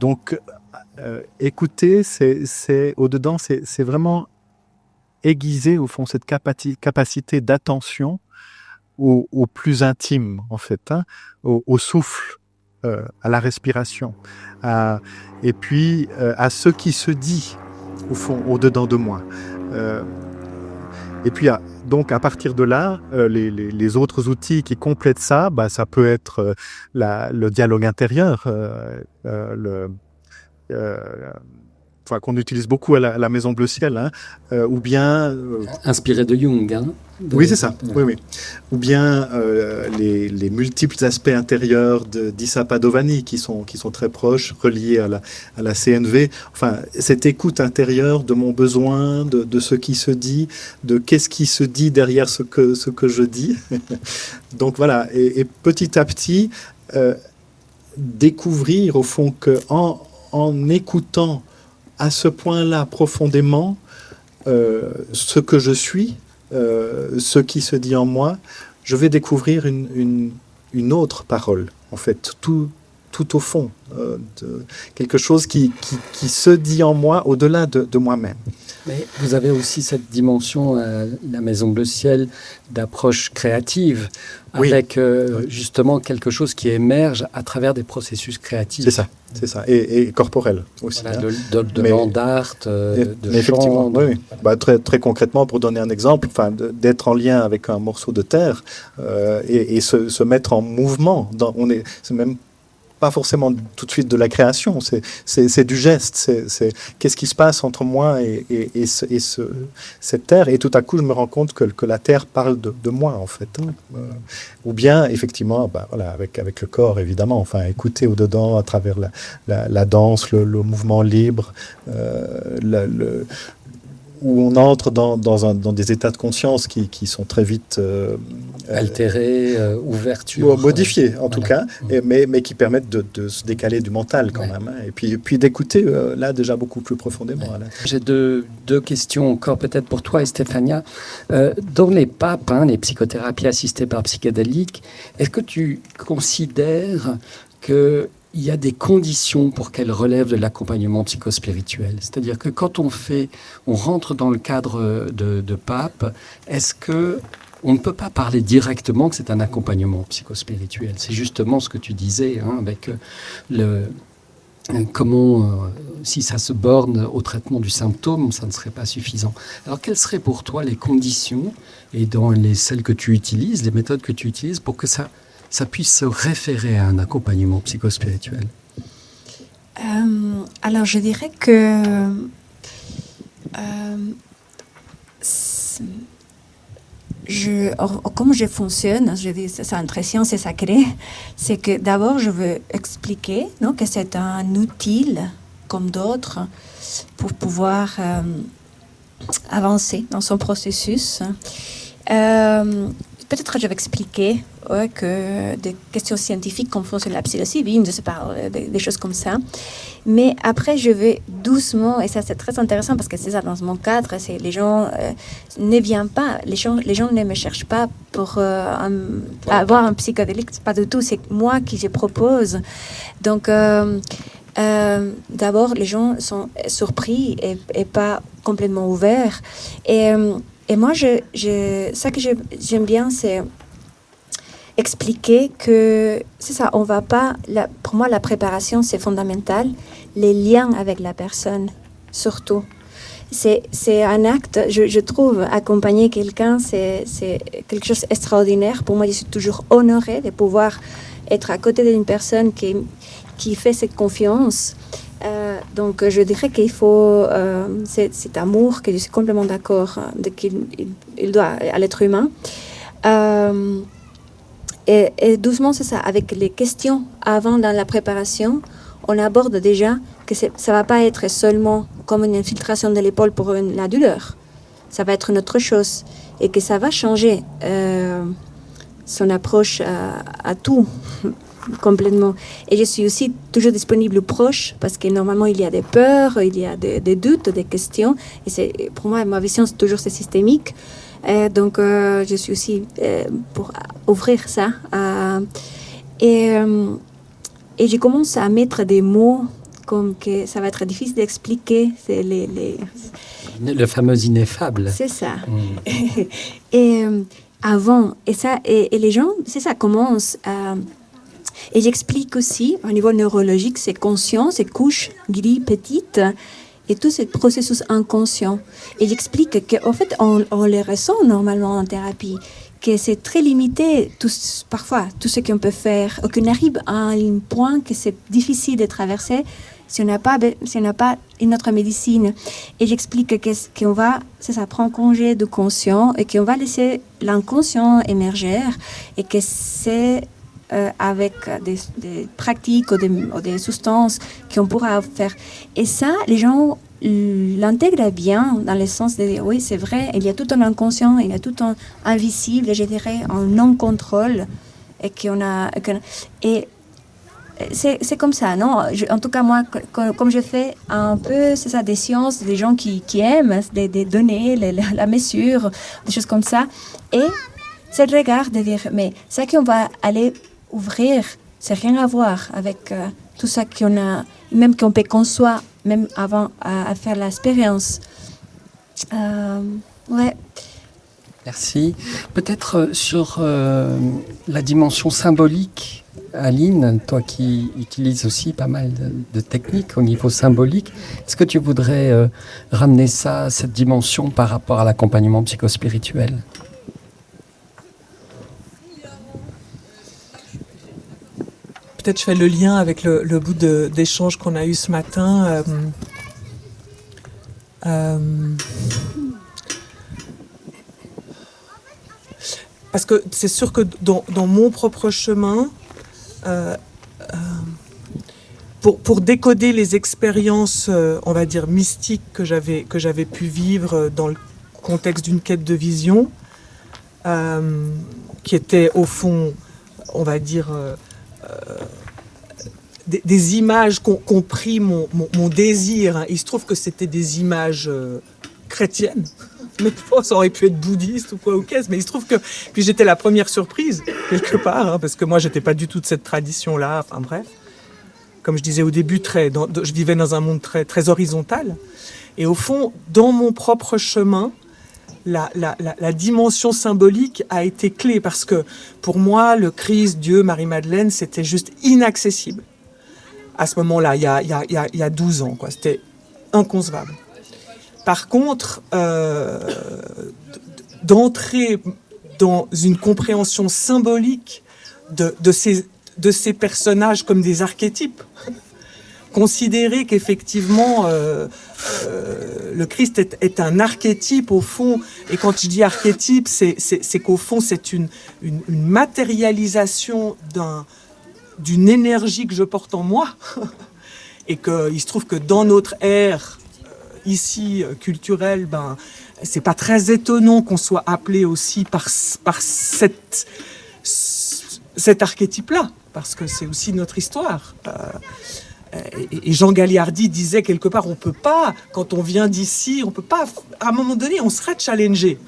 Donc, écouter, c'est au-dedans, c'est vraiment aiguiser, au fond, cette capacité d'attention au plus intime, en fait, hein, au souffle, à la respiration, et puis à ce qui se dit, au fond, au-dedans de moi. Et puis, donc, à partir de là, les autres outils qui complètent ça, ça peut être le dialogue intérieur, qu'on utilise beaucoup à la Maison Bleu Ciel, hein, ou bien... Inspiré de Jung, hein, oui, c'est ça, oui. Ou bien les multiples aspects intérieurs d'Issa Padovani qui sont très proches, reliés à la CNV. Enfin, cette écoute intérieure de mon besoin, de ce qui se dit, de qu'est-ce qui se dit derrière ce que je dis. Donc voilà, et petit à petit... découvrir au fond que en écoutant à ce point-là profondément ce que je suis, ce qui se dit en moi, je vais découvrir une autre parole, en fait, tout au fond, quelque chose qui se dit en moi au-delà de moi-même. Mais vous avez aussi cette dimension à la Maison Bleu Ciel d'approche créative, Oui. avec justement quelque chose qui émerge à travers des processus créatifs. C'est ça, et corporel aussi. Voilà, hein. de Mais- land art, Mais de effectivement, chant. oui. Bah, très concrètement, pour donner un exemple, d'être en lien avec un morceau de terre et se mettre en mouvement. C'est même pas forcément tout de suite de la création, c'est du geste. C'est qu'est-ce qui se passe entre moi et cette terre. Et tout à coup, je me rends compte que la terre parle de moi, en fait. hein. Ou bien, effectivement, avec le corps, évidemment. Écouter au-dedans à travers la danse, le mouvement libre, où on entre dans des états de conscience qui sont très vite Altéré, ouverture. modifiés, en tout Voilà. cas, mais qui permettent de se décaler du mental quand Ouais. même. hein. Et puis d'écouter là déjà beaucoup plus profondément. Ouais. là. J'ai deux questions encore peut-être pour toi et Stéphania. Dans les PAP, les psychothérapies assistées par psychédéliques, est-ce que tu considères qu'il y a des conditions pour qu'elles relèvent de l'accompagnement psychospirituel? C'est-à-dire que quand on rentre dans le cadre de PAP, est-ce que on ne peut pas parler directement que c'est un accompagnement psychospirituel? C'est justement ce que tu disais avec comment, si ça se borne au traitement du symptôme, ça ne serait pas suffisant. Alors, quelles seraient pour toi les conditions, et dans celles que tu utilises, les méthodes que tu utilises, pour que ça puisse se référer à un accompagnement psychospirituel? Alors, je dirais que comme je fonctionne, je dis, c'est entre science et sacré, c'est que d'abord, je veux expliquer que c'est un outil comme d'autres pour pouvoir avancer dans son processus. Peut-être je vais expliquer que des questions scientifiques comme fonctionne la psilocybine, je sais pas, des choses comme ça. Mais après, je vais doucement, et ça c'est très intéressant parce que c'est ça dans mon cadre, c'est les gens ne viennent pas, les gens ne me cherchent pas pour avoir un psychédélique, pas du tout, c'est moi qui je propose. Donc, d'abord, les gens sont surpris et pas complètement ouverts. Et moi, ça que j'aime bien, c'est expliquer que c'est ça, on va pas. Pour moi, la préparation, c'est fondamental. Les liens avec la personne, surtout. C'est un acte, je trouve, accompagner quelqu'un, c'est quelque chose d'extraordinaire. Pour moi, je suis toujours honorée de pouvoir être à côté d'une personne qui fait cette confiance. Donc, je dirais qu'il faut cet amour, que je suis complètement d'accord, qu'il doit à l'être humain. Et doucement, c'est ça. Avec les questions avant dans la préparation, on aborde déjà que ça ne va pas être seulement comme une infiltration de l'épaule pour la douleur. Ça va être une autre chose. Et que ça va changer son approche à tout. Complètement. Et je suis aussi toujours disponible proche parce que normalement il y a des peurs, il y a des doutes, des questions. Et pour moi, ma vision, c'est toujours systémique. Donc, je suis aussi pour ouvrir ça. Et je commence à mettre des mots comme que ça va être difficile d'expliquer. C'est Le fameux ineffable. C'est ça. Et avant, et les gens, c'est ça, commencent à... Et j'explique aussi, au niveau neurologique, c'est conscient, c'est couche gris petite, et tout ce processus inconscient. Et j'explique qu'en fait, on les ressent normalement en thérapie, que c'est très limité, parfois, tout ce qu'on peut faire, ou qu'on arrive à un point que c'est difficile de traverser si on n'a pas une autre médecine. Et j'explique qu'on va, ça prend congé du conscient, et qu'on va laisser l'inconscient émerger, et que c'est... avec des pratiques ou des substances qu'on pourra faire. Et ça, les gens l'intègrent bien dans le sens de dire, oui, c'est vrai, il y a tout un inconscient, il y a tout un invisible, je dirais, un non-contrôle, et c'est comme ça, non? En tout cas, moi, comme je fais un peu, c'est ça, des sciences, des gens qui aiment, des données, la mesure, des choses comme ça. Et c'est le regard de dire, mais ça qu'on va aller ouvrir, c'est rien à voir avec tout ça qu'on a, même qu'on peut concevoir, même avant à faire l'expérience. Ouais. Merci. Peut-être sur la dimension symbolique, Aline, toi qui utilises aussi pas mal de techniques au niveau symbolique, est-ce que tu voudrais ramener ça, cette dimension par rapport à l'accompagnement psychospirituel ? Peut-être je fais le lien avec le bout d'échange qu'on a eu ce matin. Parce que c'est sûr que dans mon propre chemin, pour décoder les expériences, on va dire, mystiques que j'avais pu vivre dans le contexte d'une quête de vision, qui était au fond, on va dire, des images qu'ont pris mon désir. Hein. Il se trouve que c'était des images chrétiennes. Mais ça aurait pu être bouddhiste ou quoi ou qu'est-ce. Mais il se trouve que... Puis j'étais la première surprise, quelque part, hein, parce que moi, j'étais pas du tout de cette tradition-là. Enfin bref. Comme je disais au début, je vivais dans un monde très horizontal. Et au fond, dans mon propre chemin, la dimension symbolique a été clé. Parce que pour moi, le Christ, Dieu, Marie-Madeleine, c'était juste inaccessible. À ce moment-là, il y a 12 ans, quoi. C'était inconcevable. Par contre, d'entrer dans une compréhension symbolique de ces personnages comme des archétypes, considérer qu'effectivement le Christ est un archétype au fond, et quand je dis archétype, c'est qu'au fond c'est une matérialisation d'une énergie que je porte en moi, et qu'il se trouve que dans notre ère ici culturelle, c'est pas très étonnant qu'on soit appelé aussi par cet archétype-là, parce que c'est aussi notre histoire. Et Jean Gagliardi disait quelque part, on peut pas, quand on vient d'ici, on peut pas, à un moment donné, on serait challengé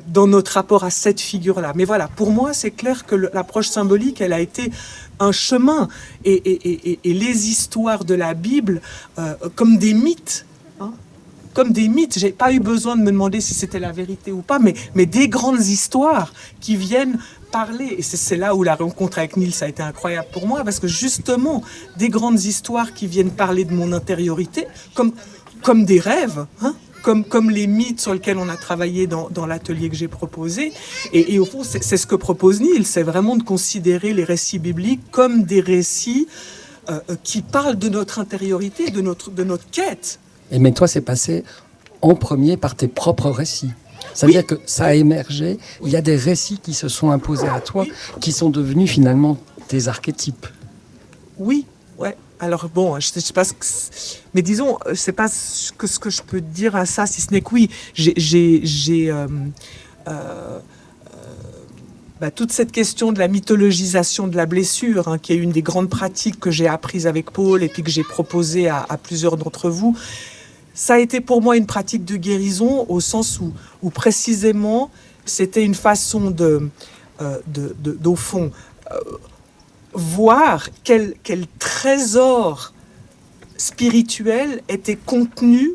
dans notre rapport à cette figure-là. Mais voilà, pour moi, c'est clair que l'approche symbolique, elle a été un chemin. Et les histoires de la Bible, comme des mythes, comme des mythes. J'ai pas eu besoin de me demander si c'était la vérité ou pas, mais des grandes histoires qui viennent parler. Et c'est là où la rencontre avec Niels a été incroyable pour moi, parce que justement, des grandes histoires qui viennent parler de mon intériorité, comme des rêves, hein, comme les mythes sur lesquels on a travaillé dans l'atelier que j'ai proposé. Et au fond, c'est ce que propose Niels, c'est vraiment de considérer les récits bibliques comme des récits qui parlent de notre intériorité, de notre quête. Mais toi, c'est passé en premier par tes propres récits. C'est-à-dire que ça a émergé, il y a des récits qui se sont imposés à toi, qui sont devenus finalement tes archétypes. Oui, ouais. Alors bon, je sais pas mais disons, c'est pas ce que je peux dire à ça, si ce n'est que oui, j'ai toute cette question de la mythologisation de la blessure, hein, qui est une des grandes pratiques que j'ai apprises avec Paul et puis que j'ai proposées à plusieurs d'entre vous. Ça a été pour moi une pratique de guérison au sens où précisément c'était une façon au fond, voir quel trésor spirituel était contenu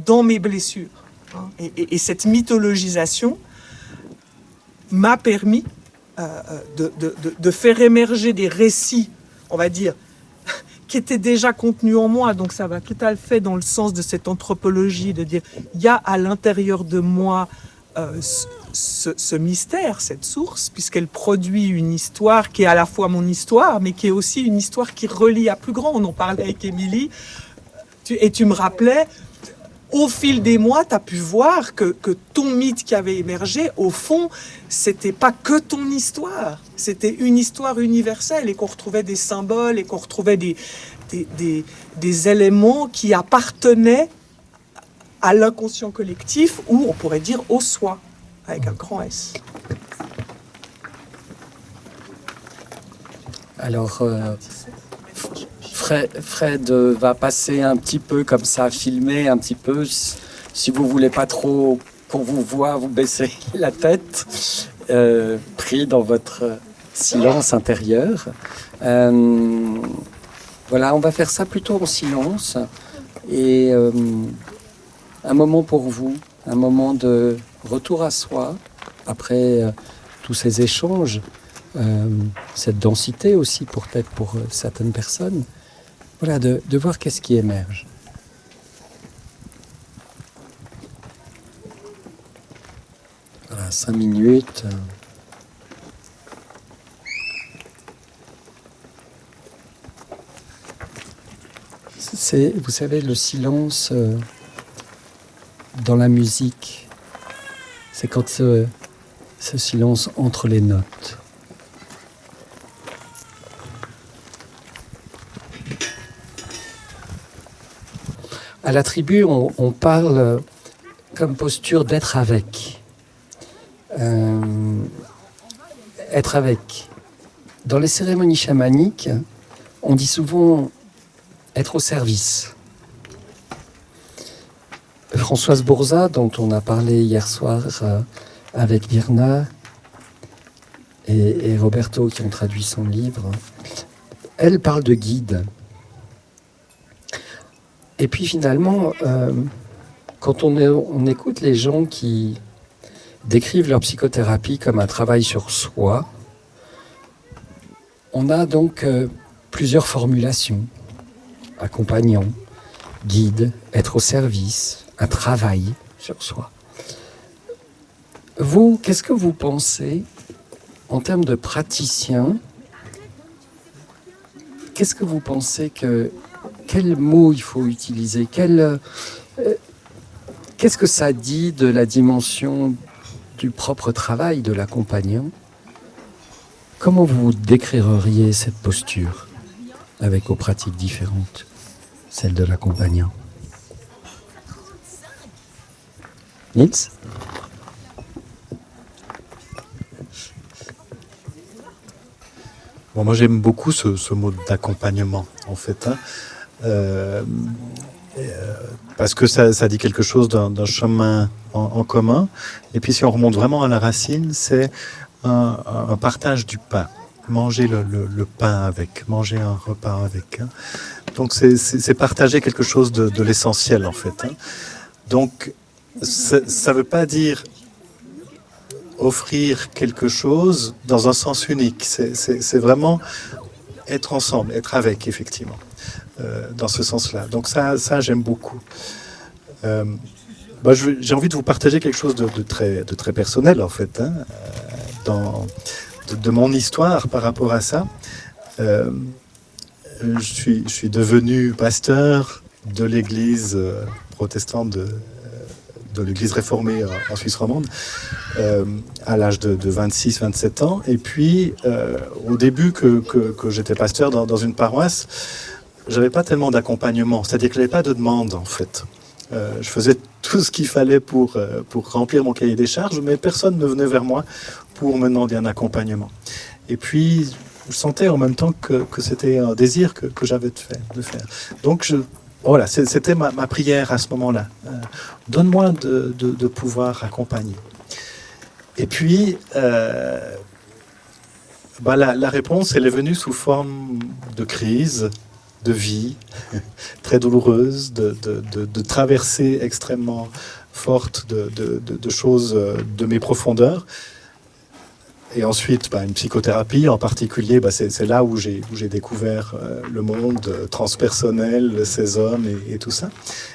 dans mes blessures. Hein. Et cette mythologisation m'a permis de faire émerger des récits, on va dire, qui étaient déjà contenus en moi. Donc ça va tout à fait dans le sens de cette anthropologie, de dire, il y a à l'intérieur de moi ce mystère, cette source, puisqu'elle produit une histoire qui est à la fois mon histoire, mais qui est aussi une histoire qui relie à plus grand. On en parlait avec Émilie, et tu me rappelais, au fil des mois, tu as pu voir que ton mythe qui avait émergé, au fond, c'était pas que ton histoire, c'était une histoire universelle, et qu'on retrouvait des symboles, et qu'on retrouvait des éléments qui appartenaient à l'inconscient collectif, ou on pourrait dire au soi, avec un grand S. Alors, Fred va passer un petit peu comme ça, filmer un petit peu. Si vous voulez pas trop qu'on vous voit, vous baissez la tête, pris dans votre silence intérieur. Voilà, on va faire ça plutôt en silence. Et un moment pour vous, un moment de retour à soi, après tous ces échanges, cette densité aussi peut-être pour certaines personnes. Voilà, de voir qu'est-ce qui émerge. Voilà, 5 minutes. C'est, vous savez, le silence dans la musique, c'est quand ce silence entre les notes. À la tribu, on parle comme posture d'être avec. Être avec. Dans les cérémonies chamaniques, on dit souvent être au service. Françoise Bourza, dont on a parlé hier soir avec Virna et Roberto qui ont traduit son livre, elle parle de guide. Et puis finalement, quand on écoute les gens qui décrivent leur psychothérapie comme un travail sur soi, on a donc plusieurs formulations. Accompagnant, guide, être au service, un travail sur soi. Vous, qu'est-ce que vous pensez en termes de praticien? Qu'est-ce que vous pensez quel mot il faut utiliser? Qu'est-ce que ça dit de la dimension du propre travail de l'accompagnant? Comment vous décririez cette posture avec vos pratiques différentes, celle de l'accompagnant? Nils? Bon, moi j'aime beaucoup ce mot d'accompagnement en fait, parce que ça dit quelque chose d'un chemin en commun. Et puis si on remonte vraiment à la racine, c'est un partage du pain. Manger le pain avec, manger un repas avec. Donc c'est partager quelque chose de l'essentiel en fait. Donc ça ne veut pas dire offrir quelque chose dans un sens unique. C'est vraiment être ensemble, être avec, effectivement, dans ce sens-là. Donc ça j'aime beaucoup. J'ai envie de vous partager quelque chose de très personnel, en fait, de mon histoire par rapport à ça. Je suis devenu pasteur de l'église protestante de l'église réformée en Suisse romande à l'âge de 26-27 ans. Et puis, au début que j'étais pasteur dans une paroisse, j'avais pas tellement d'accompagnement, c'est-à-dire que j'avais pas de demande, en fait. Je faisais tout ce qu'il fallait pour remplir mon cahier des charges, mais personne ne venait vers moi pour me demander un accompagnement. Et puis, je sentais en même temps que c'était un désir que j'avais de faire. Donc, voilà, c'était ma prière à ce moment-là. Donne-moi de pouvoir accompagner. Et puis, la réponse, elle est venue sous forme de crise, de vie très douloureuse, de traversées extrêmement fortes de choses de mes profondeurs. Et ensuite, une psychothérapie en particulier, c'est là où j'ai découvert le monde transpersonnel, ces hommes et tout ça.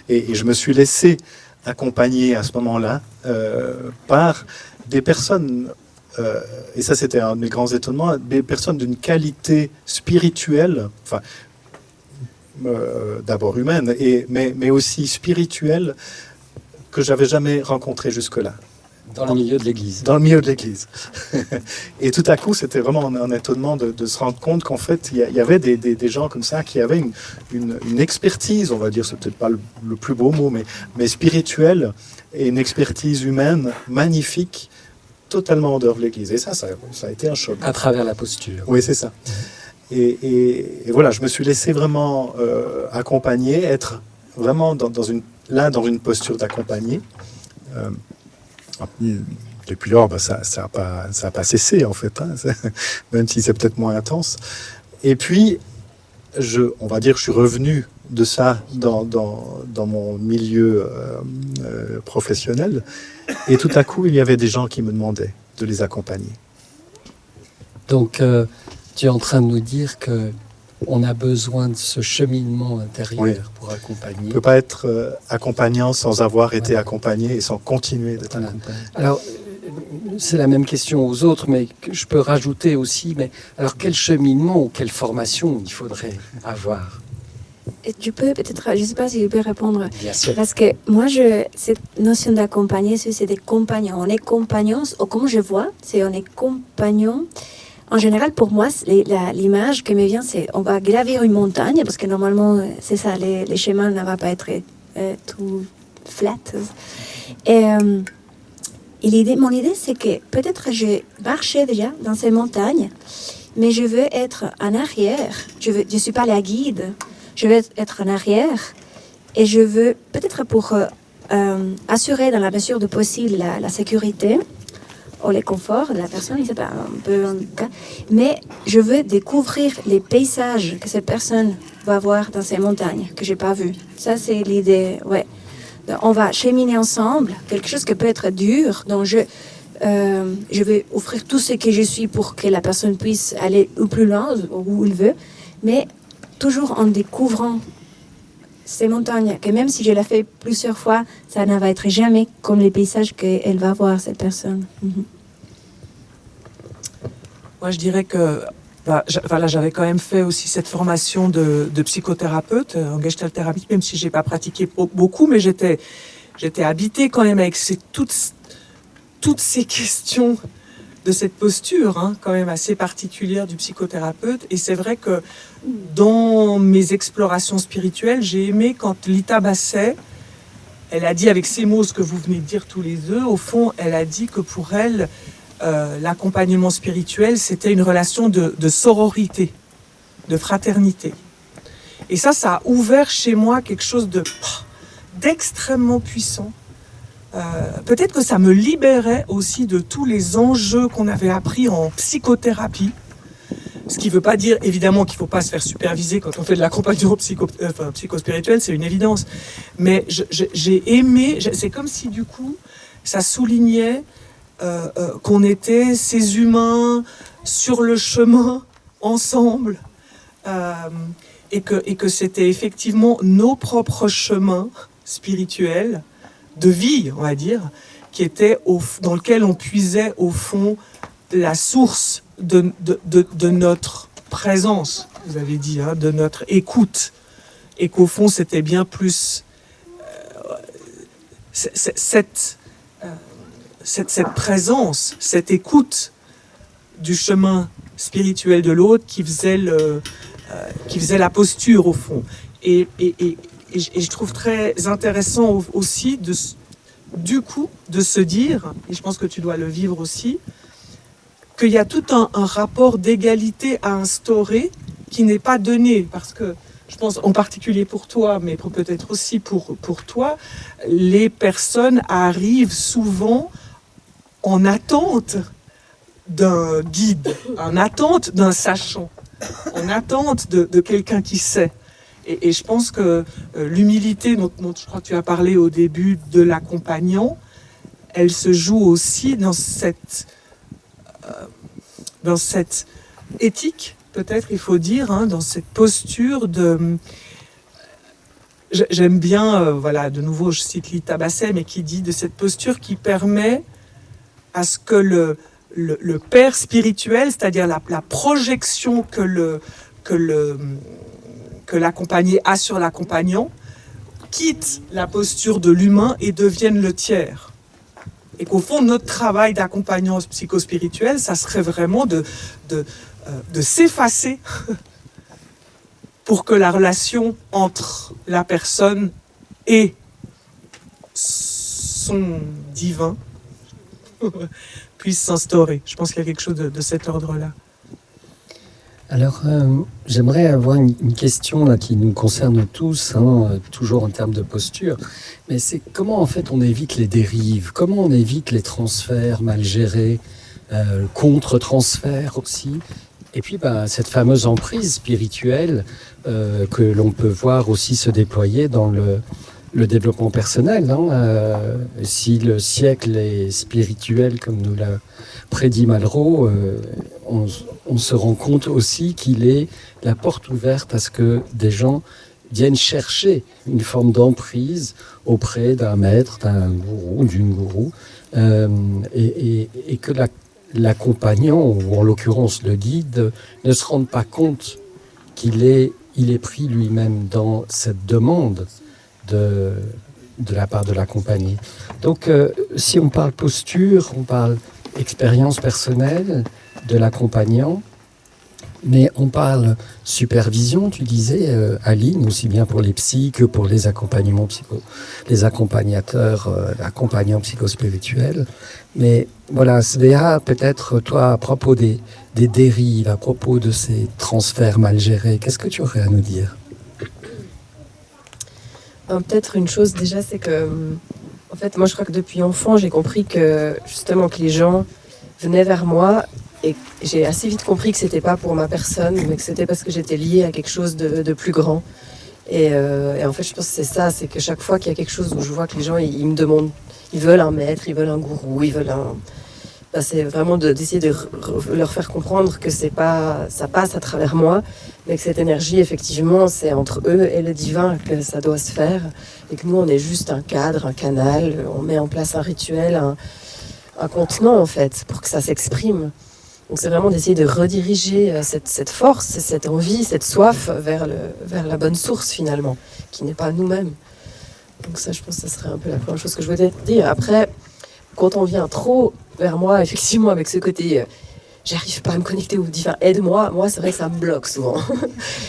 Et je me suis laissé accompagner à ce moment-là par des personnes, et ça c'était un de mes grands étonnements, des personnes d'une qualité spirituelle, d'abord humaine, mais aussi spirituelle, que j'avais jamais rencontrée jusque-là. Dans le milieu de l'église. Dans le milieu de l'église. Et tout à coup, c'était vraiment un étonnement de se rendre compte qu'en fait, il y avait des gens comme ça qui avaient une expertise, on va dire, c'est peut-être pas le plus beau mot, mais spirituelle, et une expertise humaine magnifique, totalement en dehors de l'église. Et ça a été un choc. À travers la posture. Oui, c'est ça. Et voilà, je me suis laissé vraiment accompagner, être vraiment dans une posture d'accompagner. Depuis lors, ça a pas cessé en fait, hein, même si c'est peut-être moins intense. Et puis, on va dire, je suis revenu de ça dans mon milieu professionnel. Et tout à coup, il y avait des gens qui me demandaient de les accompagner. Donc, tu es en train de nous dire que on a besoin de ce cheminement intérieur Oui. pour accompagner. On ne peut pas être accompagnant sans avoir été Voilà. accompagné et sans continuer d'être Voilà. accompagné. Alors, c'est la même question aux autres, mais que je peux rajouter aussi. Mais alors, quel cheminement ou quelle formation il faudrait avoir? Et tu peux peut-être, je ne sais pas si je peux répondre. Bien sûr. Parce que moi, cette notion d'accompagner, c'est des compagnons. On est compagnons, ou comme je vois, c'est on est compagnons. En général, pour moi, l'image qui me vient, c'est on va gravir une montagne, parce que normalement, c'est ça, les chemins ne vont pas être tout flat. Et mon idée, c'est que peut-être je marchais déjà dans ces montagnes, mais je veux être en arrière. Je suis pas la guide. Je veux être en arrière et je veux peut-être pour assurer dans la mesure du possible la sécurité ou le confort de la personne, je sais pas, un peu en tout cas, mais je veux découvrir les paysages que cette personne va voir dans ces montagnes que j'ai pas vues. Ça, c'est l'idée, ouais. On va cheminer ensemble, quelque chose qui peut être dur, donc je vais offrir tout ce que je suis pour que la personne puisse aller au plus loin, où il veut, mais toujours en découvrant ces montagnes, que même si je l'ai fait plusieurs fois, ça ne va être jamais comme les paysages qu'elle va voir, cette personne. Mhm. Moi, je dirais que j'avais quand même fait aussi cette formation de psychothérapeute en gestalt thérapie, même si j'ai pas pratiqué beaucoup, mais j'étais habitée quand même avec toutes ces questions de cette posture, hein, quand même assez particulière du psychothérapeute. Et c'est vrai que dans mes explorations spirituelles, j'ai aimé quand Lita Basset, elle a dit avec ces mots ce que vous venez de dire tous les deux. Au fond, elle a dit que pour elle, l'accompagnement spirituel, c'était une relation de sororité, de fraternité. Et ça a ouvert chez moi quelque chose d'extrêmement puissant. Peut-être que ça me libérait aussi de tous les enjeux qu'on avait appris en psychothérapie. Ce qui ne veut pas dire, évidemment, qu'il ne faut pas se faire superviser quand on fait de l'accompagnement psychospirituel, c'est une évidence. Mais j'ai aimé, c'est comme si du coup, ça soulignait qu'on était ces humains sur le chemin, ensemble, et que c'était effectivement nos propres chemins spirituels, de vie, on va dire, qui était dans lequel on puisait au fond la source de notre présence, vous avez dit, hein, de notre écoute, et qu'au fond c'était bien plus cette présence, cette écoute du chemin spirituel de l'autre qui faisait la posture au fond. Et je trouve très intéressant aussi de se dire, et je pense que tu dois le vivre aussi, qu'il y a tout un rapport d'égalité à instaurer qui n'est pas donné, parce que je pense en particulier pour toi, mais peut-être aussi pour toi, les personnes arrivent souvent en attente d'un guide, en attente d'un sachant, en attente de quelqu'un qui sait. Et je pense que l'humilité dont je crois que tu as parlé au début de l'accompagnant, elle se joue aussi dans cette éthique, peut-être il faut dire, hein, dans cette posture de... J'aime bien, voilà, de nouveau je cite Lita Basset, mais qui dit de cette posture qui permet à ce que le père spirituel, c'est-à-dire la projection que l'accompagné a sur l'accompagnant, quitte la posture de l'humain et devienne le tiers. Et qu'au fond, notre travail d'accompagnant psychospirituel, ça serait vraiment de s'effacer pour que la relation entre la personne et son divin puisse s'instaurer. Je pense qu'il y a quelque chose de cet ordre-là. Alors, j'aimerais avoir une question là, qui nous concerne tous, toujours en termes de posture, mais c'est comment en fait on évite les dérives, comment on évite les transferts mal gérés, contre-transferts aussi, et puis cette fameuse emprise spirituelle que l'on peut voir aussi se déployer dans le développement personnel. Si le siècle est spirituel, comme nous l'a prédit Malraux, on se rend compte aussi qu'il est la porte ouverte à ce que des gens viennent chercher une forme d'emprise auprès d'un maître, d'un gourou, d'une gourou, et que l'accompagnant, ou en l'occurrence le guide, ne se rende pas compte qu'il est pris lui-même dans cette demande de la part de l'accompagné. Donc, si on parle posture, on parle expérience personnelle de l'accompagnant, mais on parle supervision, tu disais, Aline, aussi bien pour les psys que pour les accompagnateurs, accompagnants psychospirituels. Mais voilà, Svea, peut-être toi, à propos des dérives, à propos de ces transferts mal gérés, qu'est-ce que tu aurais à nous dire ? Peut-être une chose déjà, c'est que, en fait, moi je crois que depuis enfant, j'ai compris que justement que les gens venaient vers moi et j'ai assez vite compris que c'était pas pour ma personne, mais que c'était parce que j'étais liée à quelque chose de plus grand. Et en fait, je pense que c'est ça, c'est que chaque fois qu'il y a quelque chose où je vois que les gens, ils me demandent, ils veulent un maître, ils veulent un gourou, ils veulent un... c'est vraiment d'essayer de leur faire comprendre que c'est pas, ça passe à travers moi, mais que cette énergie, effectivement, c'est entre eux et le divin que ça doit se faire, et que nous, on est juste un cadre, un canal, on met en place un rituel, un contenant, en fait, pour que ça s'exprime. Donc c'est vraiment d'essayer de rediriger cette force, cette envie, cette soif vers la bonne source, finalement, qui n'est pas nous-mêmes. Donc ça, je pense que ça serait un peu la première chose que je voudrais dire. Après, quand on vient trop vers moi, effectivement, avec ce côté j'arrive pas à me connecter au divin, aide-moi, moi c'est vrai que ça me bloque souvent.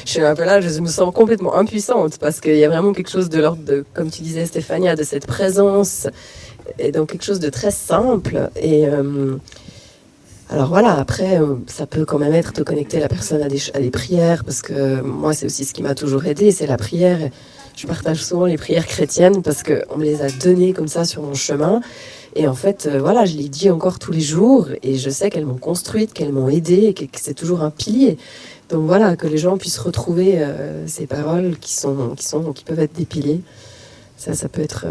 Je suis un peu là, je me sens complètement impuissante parce qu'il y a vraiment quelque chose de l'ordre de, comme tu disais Stéphania, de cette présence, et donc quelque chose de très simple. Et alors voilà, après, ça peut quand même être de connecter la personne à des prières, parce que moi c'est aussi ce qui m'a toujours aidé, c'est la prière. Je partage souvent les prières chrétiennes parce qu'on me les a données comme ça sur mon chemin. Et en fait, voilà, je les dis encore tous les jours et je sais qu'elles m'ont construite, qu'elles m'ont aidée et que c'est toujours un pilier. Donc voilà, que les gens puissent retrouver ces paroles qui peuvent être des piliers. Ça peut être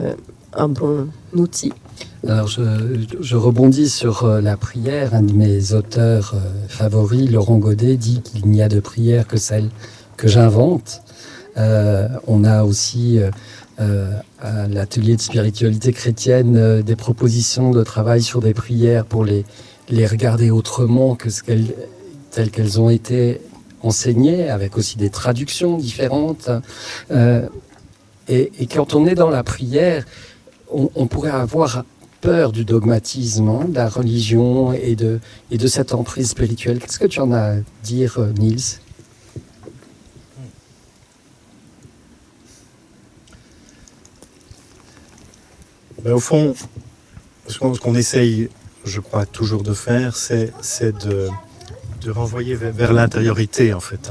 un bon outil. Alors, je rebondis sur la prière. Un de mes auteurs favoris, Laurent Godet, dit qu'il n'y a de prière que celle que j'invente. On a aussi à l'atelier de spiritualité chrétienne des propositions de travail sur des prières pour les regarder autrement que telles qu'elles ont été enseignées, avec aussi des traductions différentes. Et quand on est dans la prière, on pourrait avoir peur du dogmatisme, de la religion et de cette emprise spirituelle. Qu'est-ce que tu en as à dire, Niels ? Ben, au fond, ce qu'on essaye, je crois, toujours de faire, c'est de renvoyer vers l'intériorité, en fait.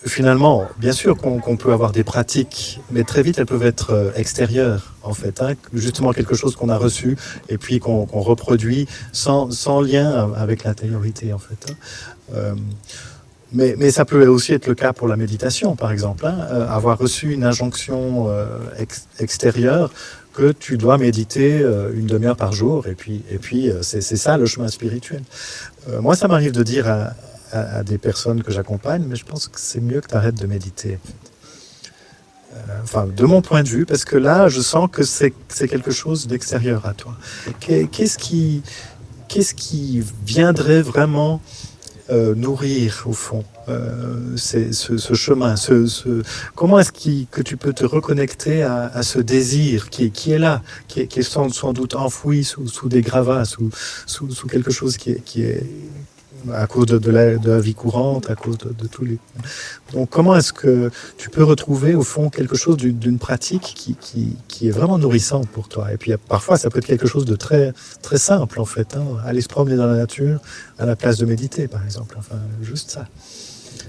Finalement, bien sûr qu'on peut avoir des pratiques, mais très vite, elles peuvent être extérieures, en fait. Justement, quelque chose qu'on a reçu et puis qu'on reproduit sans lien avec l'intériorité, en fait. Mais ça peut aussi être le cas pour la méditation, par exemple. Avoir reçu une injonction extérieure que tu dois méditer une demi-heure par jour, et puis c'est ça le chemin spirituel. Moi, ça m'arrive de dire à des personnes que j'accompagne, mais je pense que c'est mieux que tu arrêtes de méditer. Enfin, de mon point de vue, parce que là, je sens que c'est quelque chose d'extérieur à toi. Qu'est-ce qui viendrait vraiment nourrir au fond ce chemin, comment est-ce que tu peux te reconnecter à ce désir qui est là, qui est sans doute enfoui sous des gravats, sous quelque chose qui est à cause de la vie courante, à cause de tous les... Donc comment est-ce que tu peux retrouver au fond quelque chose d'une pratique qui est vraiment nourrissante pour toi? Et puis parfois ça peut être quelque chose de très, très simple en fait, hein. Aller se promener dans la nature à la place de méditer par exemple, enfin juste ça.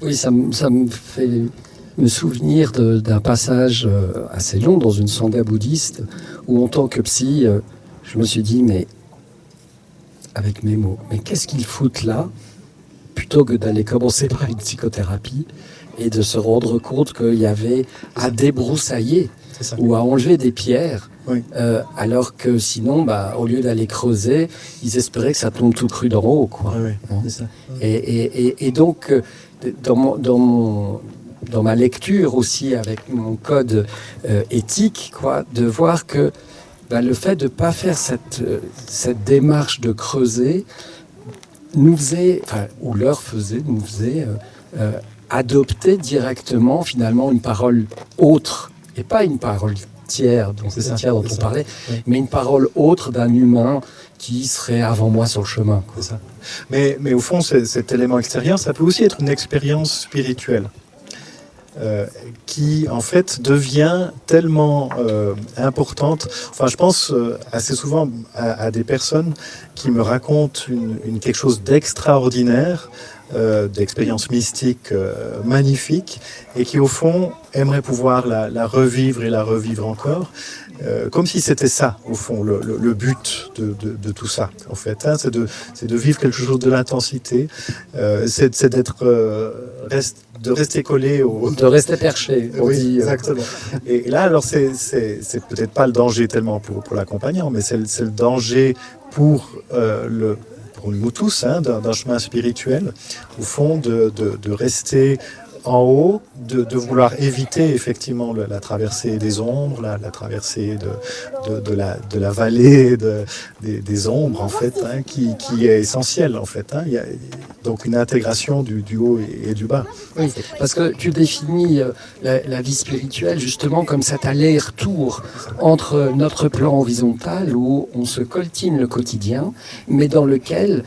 Oui, ça me fait me souvenir d'un passage assez long dans une sangha bouddhiste où en tant que psy, je me suis dit, mais avec mes mots, mais qu'est-ce qu'ils foutent là, plutôt que d'aller commencer par une psychothérapie et de se rendre compte qu'il y avait à débroussailler ou à enlever des pierres, oui. Alors que sinon, au lieu d'aller creuser, ils espéraient que ça tombe tout cru d'en haut, quoi. Oui, Hein. c'est ça. Et donc, dans ma lecture aussi avec mon code éthique, quoi, de voir que le fait de ne pas faire cette démarche de creuser nous faisait, ou leur faisait, nous faisait adopter directement finalement une parole autre, et pas une parole tiers, dont on parlait, oui. mais une parole autre d'un humain qui serait avant moi sur le chemin, quoi. C'est ça. Mais au fond, cet élément extérieur, ça peut aussi être une expérience spirituelle. Qui en fait devient tellement importante. Enfin, je pense assez souvent à des personnes qui me racontent quelque chose d'extraordinaire, d'expérience mystique magnifique, et qui au fond aimeraient pouvoir la revivre et la revivre encore. Comme si c'était ça, au fond, le but de tout ça, en fait. Hein, c'est de vivre quelque chose de l'intensité, c'est de rester collé au... De rester perché, on oui, dit. Exactement. Et là, alors, c'est peut-être pas le danger tellement pour l'accompagnant, mais c'est le danger pour nous tous, hein, d'un chemin spirituel, au fond, de rester en haut, de vouloir éviter effectivement la traversée des ombres, la traversée de la vallée des ombres en fait, hein, qui est essentielle en fait. Hein. Il y a donc une intégration du haut et du bas. Oui, parce que tu définis la vie spirituelle justement comme cet aller-retour entre notre plan horizontal où on se coltine le quotidien, mais dans lequel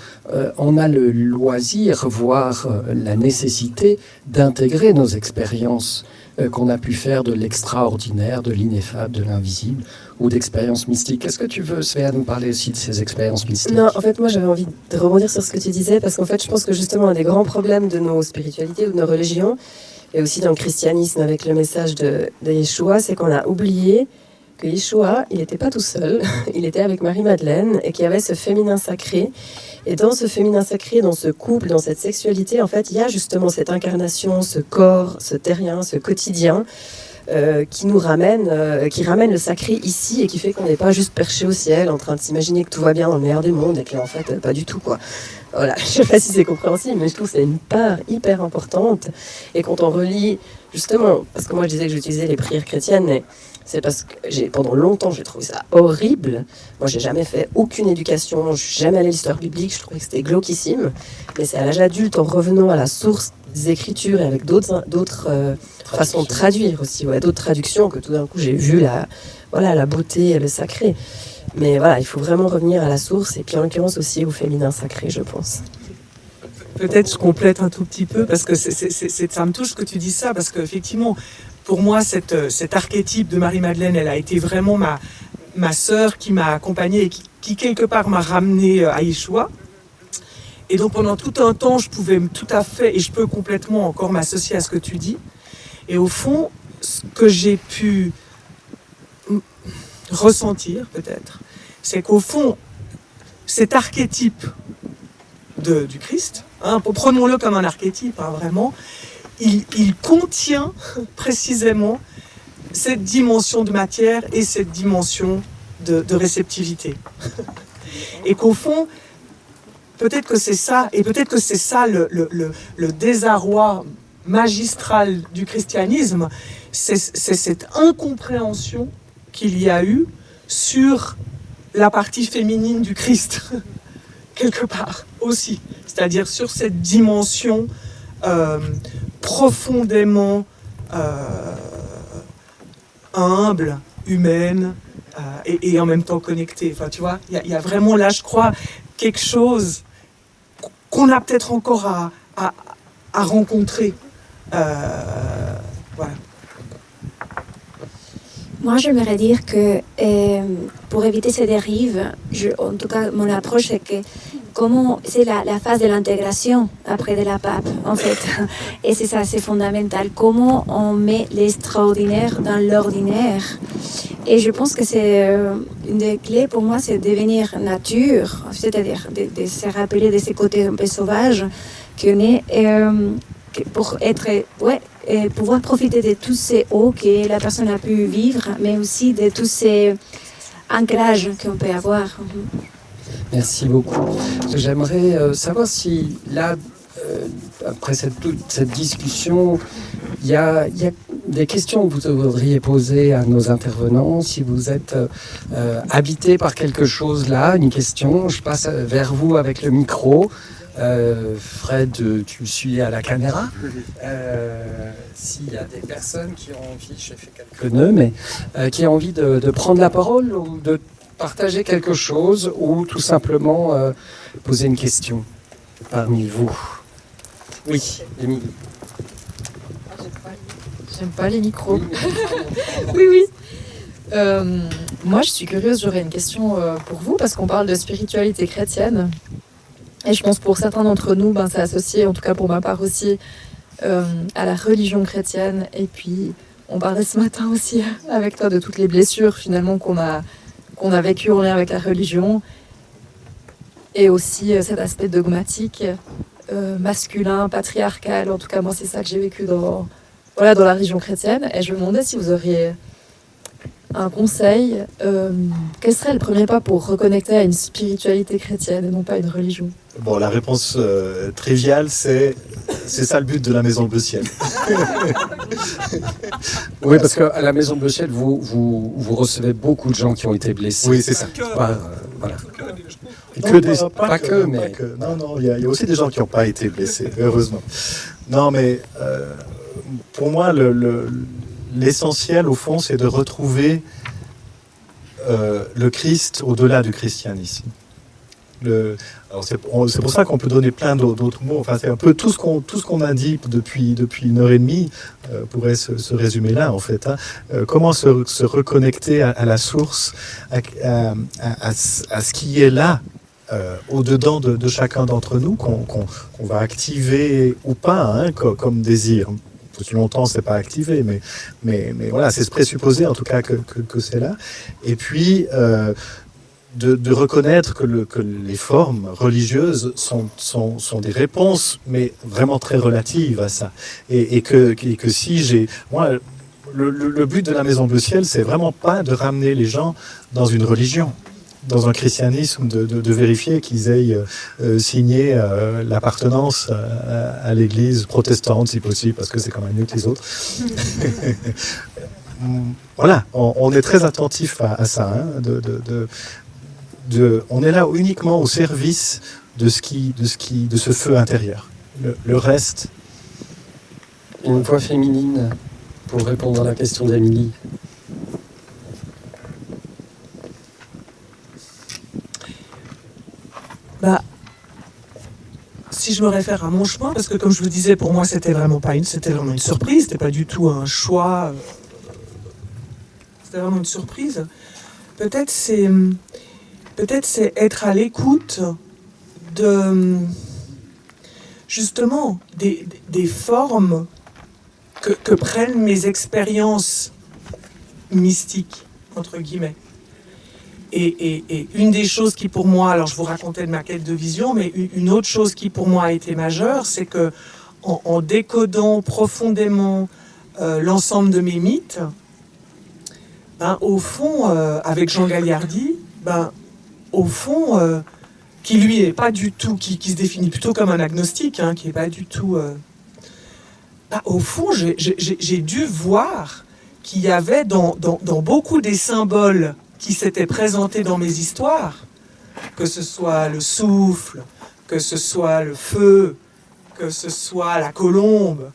on a le loisir, voire la nécessité d'intégrer nos expériences qu'on a pu faire de l'extraordinaire, de l'ineffable, de l'invisible ou d'expériences mystiques. Est-ce que tu veux, Svea, nous parler aussi de ces expériences mystiques? Non, en fait, moi, j'avais envie de rebondir sur ce que tu disais, parce qu'en fait, je pense que justement, un des grands problèmes de nos spiritualités ou de nos religions, et aussi dans le christianisme avec le message de Yeshua, c'est qu'on a oublié que Yeshua, il n'était pas tout seul, il était avec Marie-Madeleine, et qu'il y avait ce féminin sacré. Et dans ce féminin sacré, dans ce couple, dans cette sexualité, en fait, il y a justement cette incarnation, ce corps, ce terrien, ce quotidien, qui nous ramène, qui ramène le sacré ici et qui fait qu'on n'est pas juste perché au ciel en train de s'imaginer que tout va bien dans le meilleur des mondes et que là, en fait, pas du tout, quoi. Voilà, je sais pas si c'est compréhensible, mais je trouve que c'est une part hyper importante. Et quand on relit, justement, parce que moi je disais que j'utilisais les prières chrétiennes, mais c'est parce que pendant longtemps j'ai trouvé ça horrible. Moi j'ai jamais fait aucune éducation, je suis jamais allé à l'histoire biblique, je trouvais que c'était glauquissime. Mais c'est à l'âge adulte, en revenant à la source des écritures et avec d'autres façons de traduire aussi, ouais, d'autres traductions, que tout d'un coup j'ai vu la beauté et le sacré. Mais voilà, il faut vraiment revenir à la source, et puis en l'occurrence aussi au féminin sacré, je pense. Peut-être je complète un tout petit peu, parce que ça me touche que tu dises ça, parce qu'effectivement, pour moi, cet archétype de Marie-Madeleine, elle a été vraiment ma sœur qui m'a accompagnée et qui quelque part m'a ramenée à Yeshua. Et donc pendant tout un temps, je pouvais tout à fait, et je peux complètement encore m'associer à ce que tu dis. Et au fond, ce que j'ai pu ressentir peut-être, c'est qu'au fond, cet archétype du Christ, hein, prenons-le comme un archétype, hein, vraiment, il contient précisément cette dimension de matière et cette dimension de réceptivité. Et qu'au fond, peut-être que c'est ça, et peut-être que c'est ça le désarroi magistral du christianisme, c'est cette incompréhension qu'il y a eu sur la partie féminine du Christ, quelque part aussi. C'est-à-dire sur cette dimension profondément humble, humaine, et en même temps connectée. Enfin, tu vois, il y a vraiment là, je crois, quelque chose qu'on a peut-être encore à rencontrer. Voilà. Moi, j'aimerais dire que pour éviter ces dérives, en tout cas, mon approche, c'est que comment c'est la phase de l'intégration après de la pape, en fait. Et c'est ça, c'est fondamental. Comment on met l'extraordinaire dans l'ordinaire. Et je pense que c'est une des clés pour moi, c'est devenir nature, c'est-à-dire de se rappeler de ces côtés un peu sauvages qu'on est, pour être, et pouvoir profiter de tous ces hauts que la personne a pu vivre, mais aussi de tous ces ancrages qu'on peut avoir. Merci beaucoup. J'aimerais savoir si là, après toute cette discussion, il y a des questions que vous voudriez poser à nos intervenants. Si vous êtes habité par quelque chose là, une question, je passe vers vous avec le micro. Fred, tu suis à la caméra. S'il y a des personnes qui ont envie, j'ai fait quelques nœuds, mais qui ont envie de prendre la parole ou de partager quelque chose ou tout simplement poser une question parmi vous. Oui, Émilie. J'aime pas les micros. Oui. Moi, je suis curieuse, j'aurais une question pour vous, parce qu'on parle de spiritualité chrétienne. Et je pense pour certains d'entre nous, c'est associé, en tout cas pour ma part aussi, à la religion chrétienne. Et puis, on parlait ce matin aussi avec toi de toutes les blessures finalement qu'on a vécues en lien avec la religion. Et aussi cet aspect dogmatique, masculin, patriarcal. En tout cas, moi, c'est ça que j'ai vécu dans la religion chrétienne. Et je me demandais si vous auriez un conseil. Quel serait le premier pas pour reconnecter à une spiritualité chrétienne et non pas une religion ? Bon, la réponse triviale, c'est ça le but de la Maison Bleu Ciel. Oui, parce qu'à la Maison Bleu Ciel, vous recevez beaucoup de gens qui ont été blessés. Oui, c'est ça. Voilà. Pas que, mais... Non, il y a aussi des gens qui n'ont pas été blessés, heureusement. Non, mais pour moi, l'essentiel, au fond, c'est de retrouver le Christ au-delà du christianisme. Alors c'est pour ça qu'on peut donner plein d'autres mots. Enfin, c'est un peu tout ce qu'on a dit depuis 1h30 pourrait se résumer là, en fait. Comment se reconnecter à la source, à ce qui est là, au-dedans de chacun d'entre nous, qu'on va activer ou pas, comme désir. Depuis longtemps, c'est pas activé, mais voilà, c'est se présupposer en tout cas que c'est là. Et puis de reconnaître que les formes religieuses sont des réponses, mais vraiment très relatives à ça. Et que si moi, le but de la Maison Bleu Ciel, c'est vraiment pas de ramener les gens dans une religion, dans un christianisme, de vérifier qu'ils aient signé l'appartenance à l'église protestante, si possible, parce que c'est quand même mieux que les autres. Voilà, on est très attentif à ça, on est là uniquement au service de ce feu intérieur. Le reste. Une voix féminine pour répondre à la question d'Émilie. Si je me réfère à mon chemin, parce que comme je vous disais, pour moi, c'était vraiment une surprise, c'était pas du tout un choix. C'était vraiment une surprise. Peut-être c'est être à l'écoute justement des formes que prennent mes expériences mystiques, entre guillemets. Et une des choses qui pour moi, alors je vous racontais de ma quête de vision, mais une autre chose qui pour moi a été majeure, c'est que en décodant profondément l'ensemble de mes mythes, au fond, avec Jean Gagliardi, au fond, qui lui est pas du tout, qui se définit plutôt comme un agnostique, qui est pas du tout... au fond, j'ai dû voir qu'il y avait dans beaucoup des symboles qui s'étaient présentés dans mes histoires, que ce soit le souffle, que ce soit le feu, que ce soit la colombe,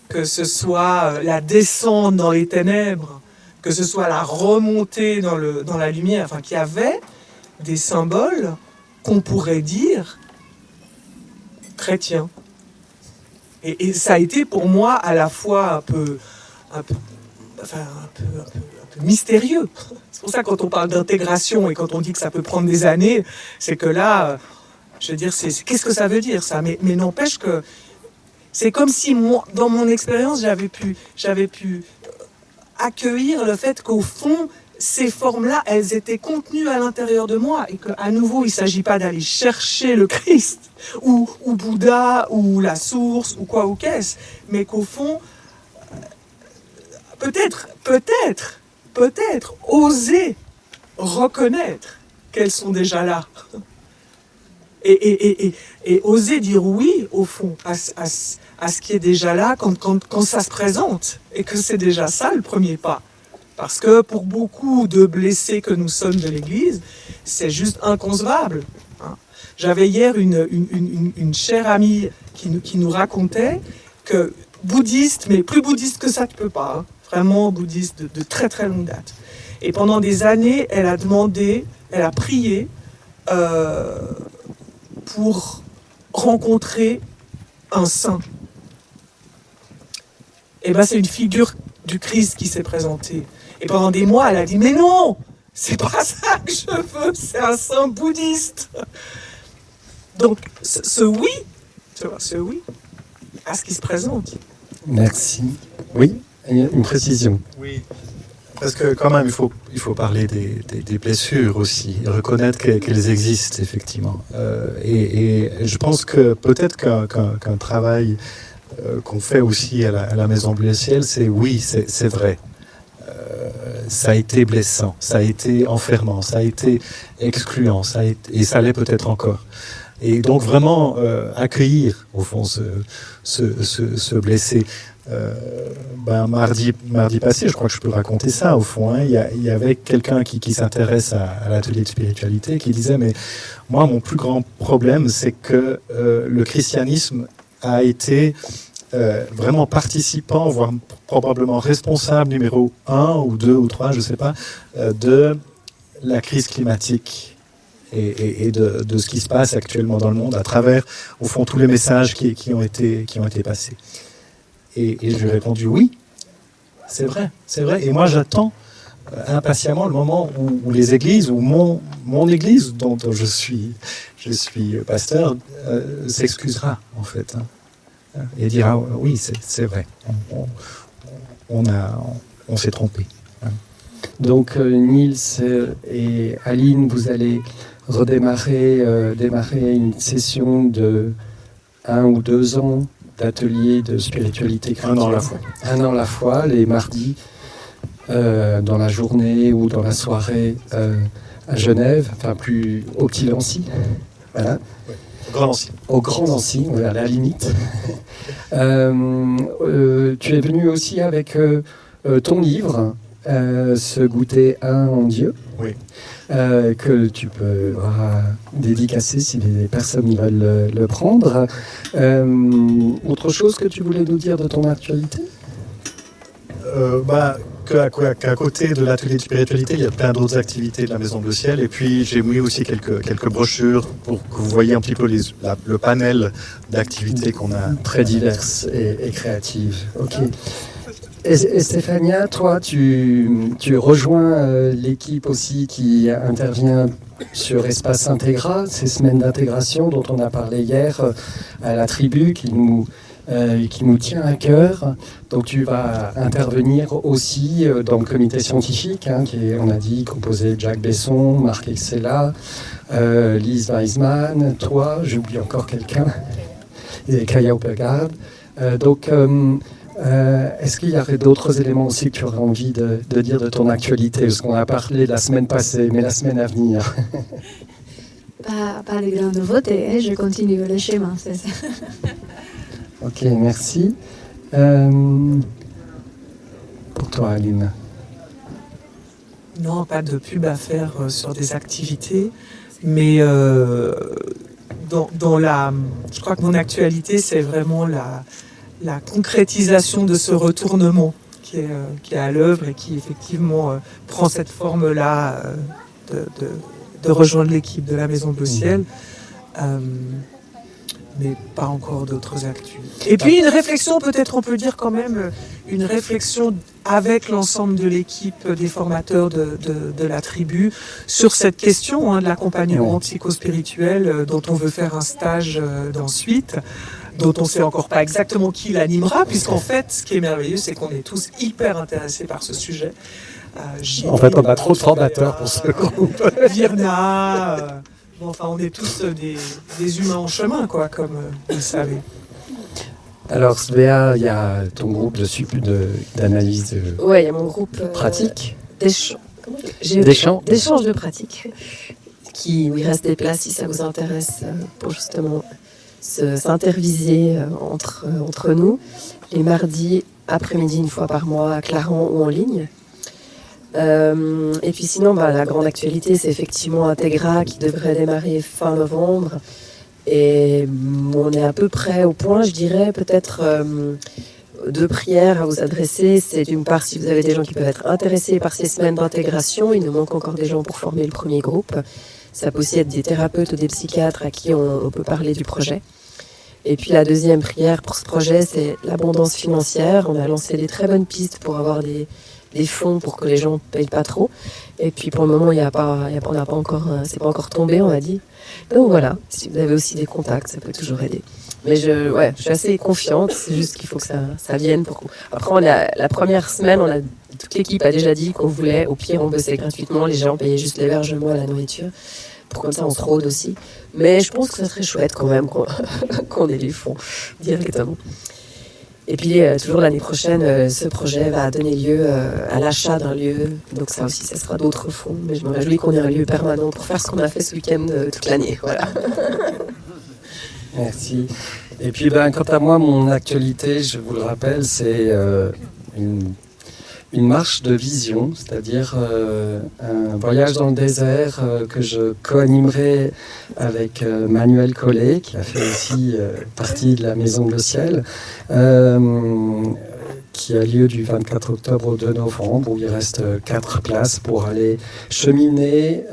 que ce soit la descente dans les ténèbres, que ce soit la remontée dans la lumière, enfin, qu'il y avait des symboles qu'on pourrait dire chrétien. Et ça a été pour moi à la fois un peu mystérieux. C'est pour ça que quand on parle d'intégration et quand on dit que ça peut prendre des années, c'est que là, je veux dire, qu'est-ce que ça veut dire ça? Mais n'empêche que c'est comme si moi, dans mon expérience, j'avais pu accueillir le fait qu'au fond, ces formes-là, elles étaient contenues à l'intérieur de moi et qu'à nouveau, il ne s'agit pas d'aller chercher le Christ ou Bouddha ou la source ou quoi ou qu'est-ce, mais qu'au fond, peut-être oser reconnaître qu'elles sont déjà là. Et oser dire oui, au fond, à ce qui est déjà là quand ça se présente. Et que c'est déjà ça le premier pas. Parce que pour beaucoup de blessés que nous sommes de l'Église, c'est juste inconcevable. J'avais hier une chère amie qui nous racontait que bouddhiste, mais plus bouddhiste que ça, tu peux pas. Vraiment bouddhiste de très très longue date. Et pendant des années, elle a prié pour rencontrer un saint. Et bien c'est une figure du Christ qui s'est présentée. Et pendant des mois, elle a dit, mais non, c'est pas ça que je veux, c'est un saint bouddhiste. Donc ce oui, tu vois, ce oui à ce qui se présente. Merci. Oui, une précision. Oui. Parce que quand même, il faut parler des blessures aussi, et reconnaître qu'elles existent effectivement. Et je pense que peut-être qu'un travail qu'on fait aussi à la Maison Bleue Ciel, c'est oui, c'est vrai. Ça a été blessant, ça a été enfermant, ça a été excluant, et ça l'est peut-être encore. Et donc vraiment accueillir au fond ce blessé. Mardi passé, je crois que je peux raconter ça au fond. Hein. Il y avait quelqu'un qui s'intéresse à l'atelier de spiritualité qui disait, mais moi mon plus grand problème c'est que le christianisme a été vraiment participant, voire probablement responsable numéro 1 ou 2 ou 3, je ne sais pas, de la crise climatique et de ce qui se passe actuellement dans le monde à travers, au fond, tous les messages qui ont été passés. Et je lui ai répondu oui, c'est vrai. Et moi, j'attends impatiemment le moment où les églises, ou mon église, dont je suis pasteur, s'excusera, en fait. Et dira oui, c'est vrai. On s'est trompé. Donc, Niels et Aline, vous allez démarrer une session de 1 ou 2 ans d'atelier de spiritualité chrétienne. 1 an à la fois. 1 an à la fois, les mardis, dans la journée ou dans la soirée à Genève, enfin plus au Petit Lancy. Voilà. Au Grand Nancy, à la limite. Tu es venu aussi avec ton livre, Se goûter un en Dieu, oui. Que tu peux dédicacer si les personnes veulent le prendre. Autre chose que tu voulais nous dire de ton actualité? Qu'à côté de l'atelier de spiritualité, il y a plein d'autres activités de la Maison Bleu Ciel. Et puis, j'ai mis aussi quelques brochures pour que vous voyez un petit peu le panel d'activités qu'on a. Très diverses et créatives. Ok. Et Stéphania, toi, tu rejoins l'équipe aussi qui intervient sur Espace Intégra, ces semaines d'intégration dont on a parlé hier à la tribu, qui nous tient à cœur. Donc tu vas intervenir aussi dans le comité scientifique, qui est, on a dit, composé de Jacques Besson, Marc Excella, Lise Weisman, toi, j'oublie encore quelqu'un, et Kaya Opegard. Est-ce qu'il y aurait d'autres éléments aussi que tu aurais envie de dire de ton actualité? Parce qu'on a parlé de la semaine passée, mais la semaine à venir. Pas de grandes nouveautés, je continue le schéma. C'est ça. Ok, merci. Pour toi, Aline? Non, pas de pub à faire sur des activités, mais je crois que mon actualité, c'est vraiment la concrétisation de ce retournement qui est à l'œuvre et qui effectivement prend cette forme-là de rejoindre l'équipe de la Maison Bleu Ciel. mais pas encore d'autres actus. Et puis une réflexion, peut-être on peut dire quand même, une réflexion avec l'ensemble de l'équipe des formateurs de la tribu sur cette question de l'accompagnement psychospirituel dont on veut faire un stage d'ensuite, dont on ne sait encore pas exactement qui l'animera, puisqu'en fait, ce qui est merveilleux, c'est qu'on est tous hyper intéressés par ce sujet. En fait, on a trop de formateurs pour ce groupe. Virna, bon, enfin, on est tous des humains en chemin, quoi, comme vous le savez. Alors, Svea, il y a ton groupe d'analyse Ouais, il y a mon groupe pratique. D'échange de pratiques. Où il reste des places si ça vous intéresse pour justement s'interviser entre nous. Les mardis après-midi, une fois par mois, à Clarens ou en ligne. Et puis sinon, la grande actualité, c'est effectivement Integra qui devrait démarrer fin novembre. Et on est à peu près au point, je dirais, peut-être 2 prières à vous adresser. C'est d'une part, si vous avez des gens qui peuvent être intéressés par ces semaines d'intégration, il nous manque encore des gens pour former le premier groupe. Ça peut aussi être des thérapeutes ou des psychiatres à qui on peut parler du projet. Et puis la deuxième prière pour ce projet, c'est l'abondance financière. On a lancé des très bonnes pistes pour avoir des fonds pour que les gens ne payent pas trop. Et puis pour le moment, c'est pas encore tombé, on a dit. Donc voilà, si vous avez aussi des contacts, ça peut toujours aider. Mais je suis assez confiante, c'est juste qu'il faut que ça vienne. Après, la première semaine, toute l'équipe a déjà dit qu'on voulait, au pire, on bossait gratuitement, les gens payaient juste l'hébergement et la nourriture. Pour comme ça, on se rôde aussi. Mais je pense que ça serait chouette quand même qu'on ait les fonds directement. Et puis, toujours l'année prochaine, ce projet va donner lieu à l'achat d'un lieu. Donc ça aussi, ça sera d'autres fonds. Mais je me réjouis qu'on ait un lieu permanent pour faire ce qu'on a fait ce week-end toute l'année. Voilà. Merci. Et puis, quant à moi, mon actualité, je vous le rappelle, c'est une marche de vision, c'est-à-dire un voyage dans le désert que je co-animerai avec Manuel Collet, qui a fait aussi partie de la Maison Bleu Ciel, qui a lieu du 24 octobre au 2 novembre, où il reste 4 places pour aller cheminer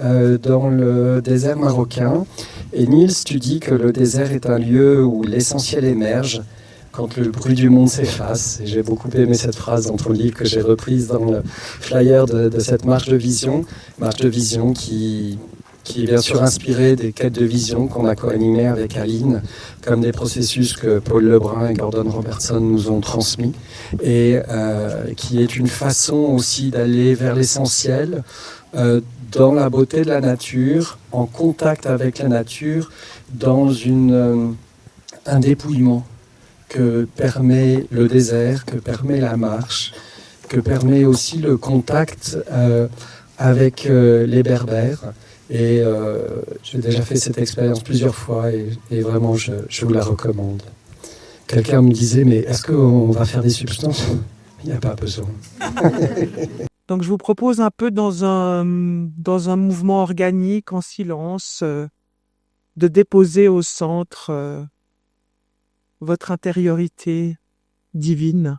dans le désert marocain. Et Niels, tu dis que le désert est un lieu où l'essentiel émerge quand le bruit du monde s'efface. Et j'ai beaucoup aimé cette phrase dans ton livre que j'ai reprise dans le flyer de cette marche de vision qui est bien sûr inspirée des quêtes de vision qu'on a co-animées avec Aline, comme des processus que Paul Lebrun et Gordon Robertson nous ont transmis, et qui est une façon aussi d'aller vers l'essentiel, dans la beauté de la nature, en contact avec la nature, dans un dépouillement que permet le désert, que permet la marche, que permet aussi le contact avec les Berbères. Et j'ai déjà fait cette expérience plusieurs fois et vraiment je vous la recommande. Quelqu'un me disait, mais est-ce qu'on va faire des substances ? Il n'y a pas besoin. Donc je vous propose un peu dans un mouvement organique, en silence, de déposer au centre votre intériorité divine.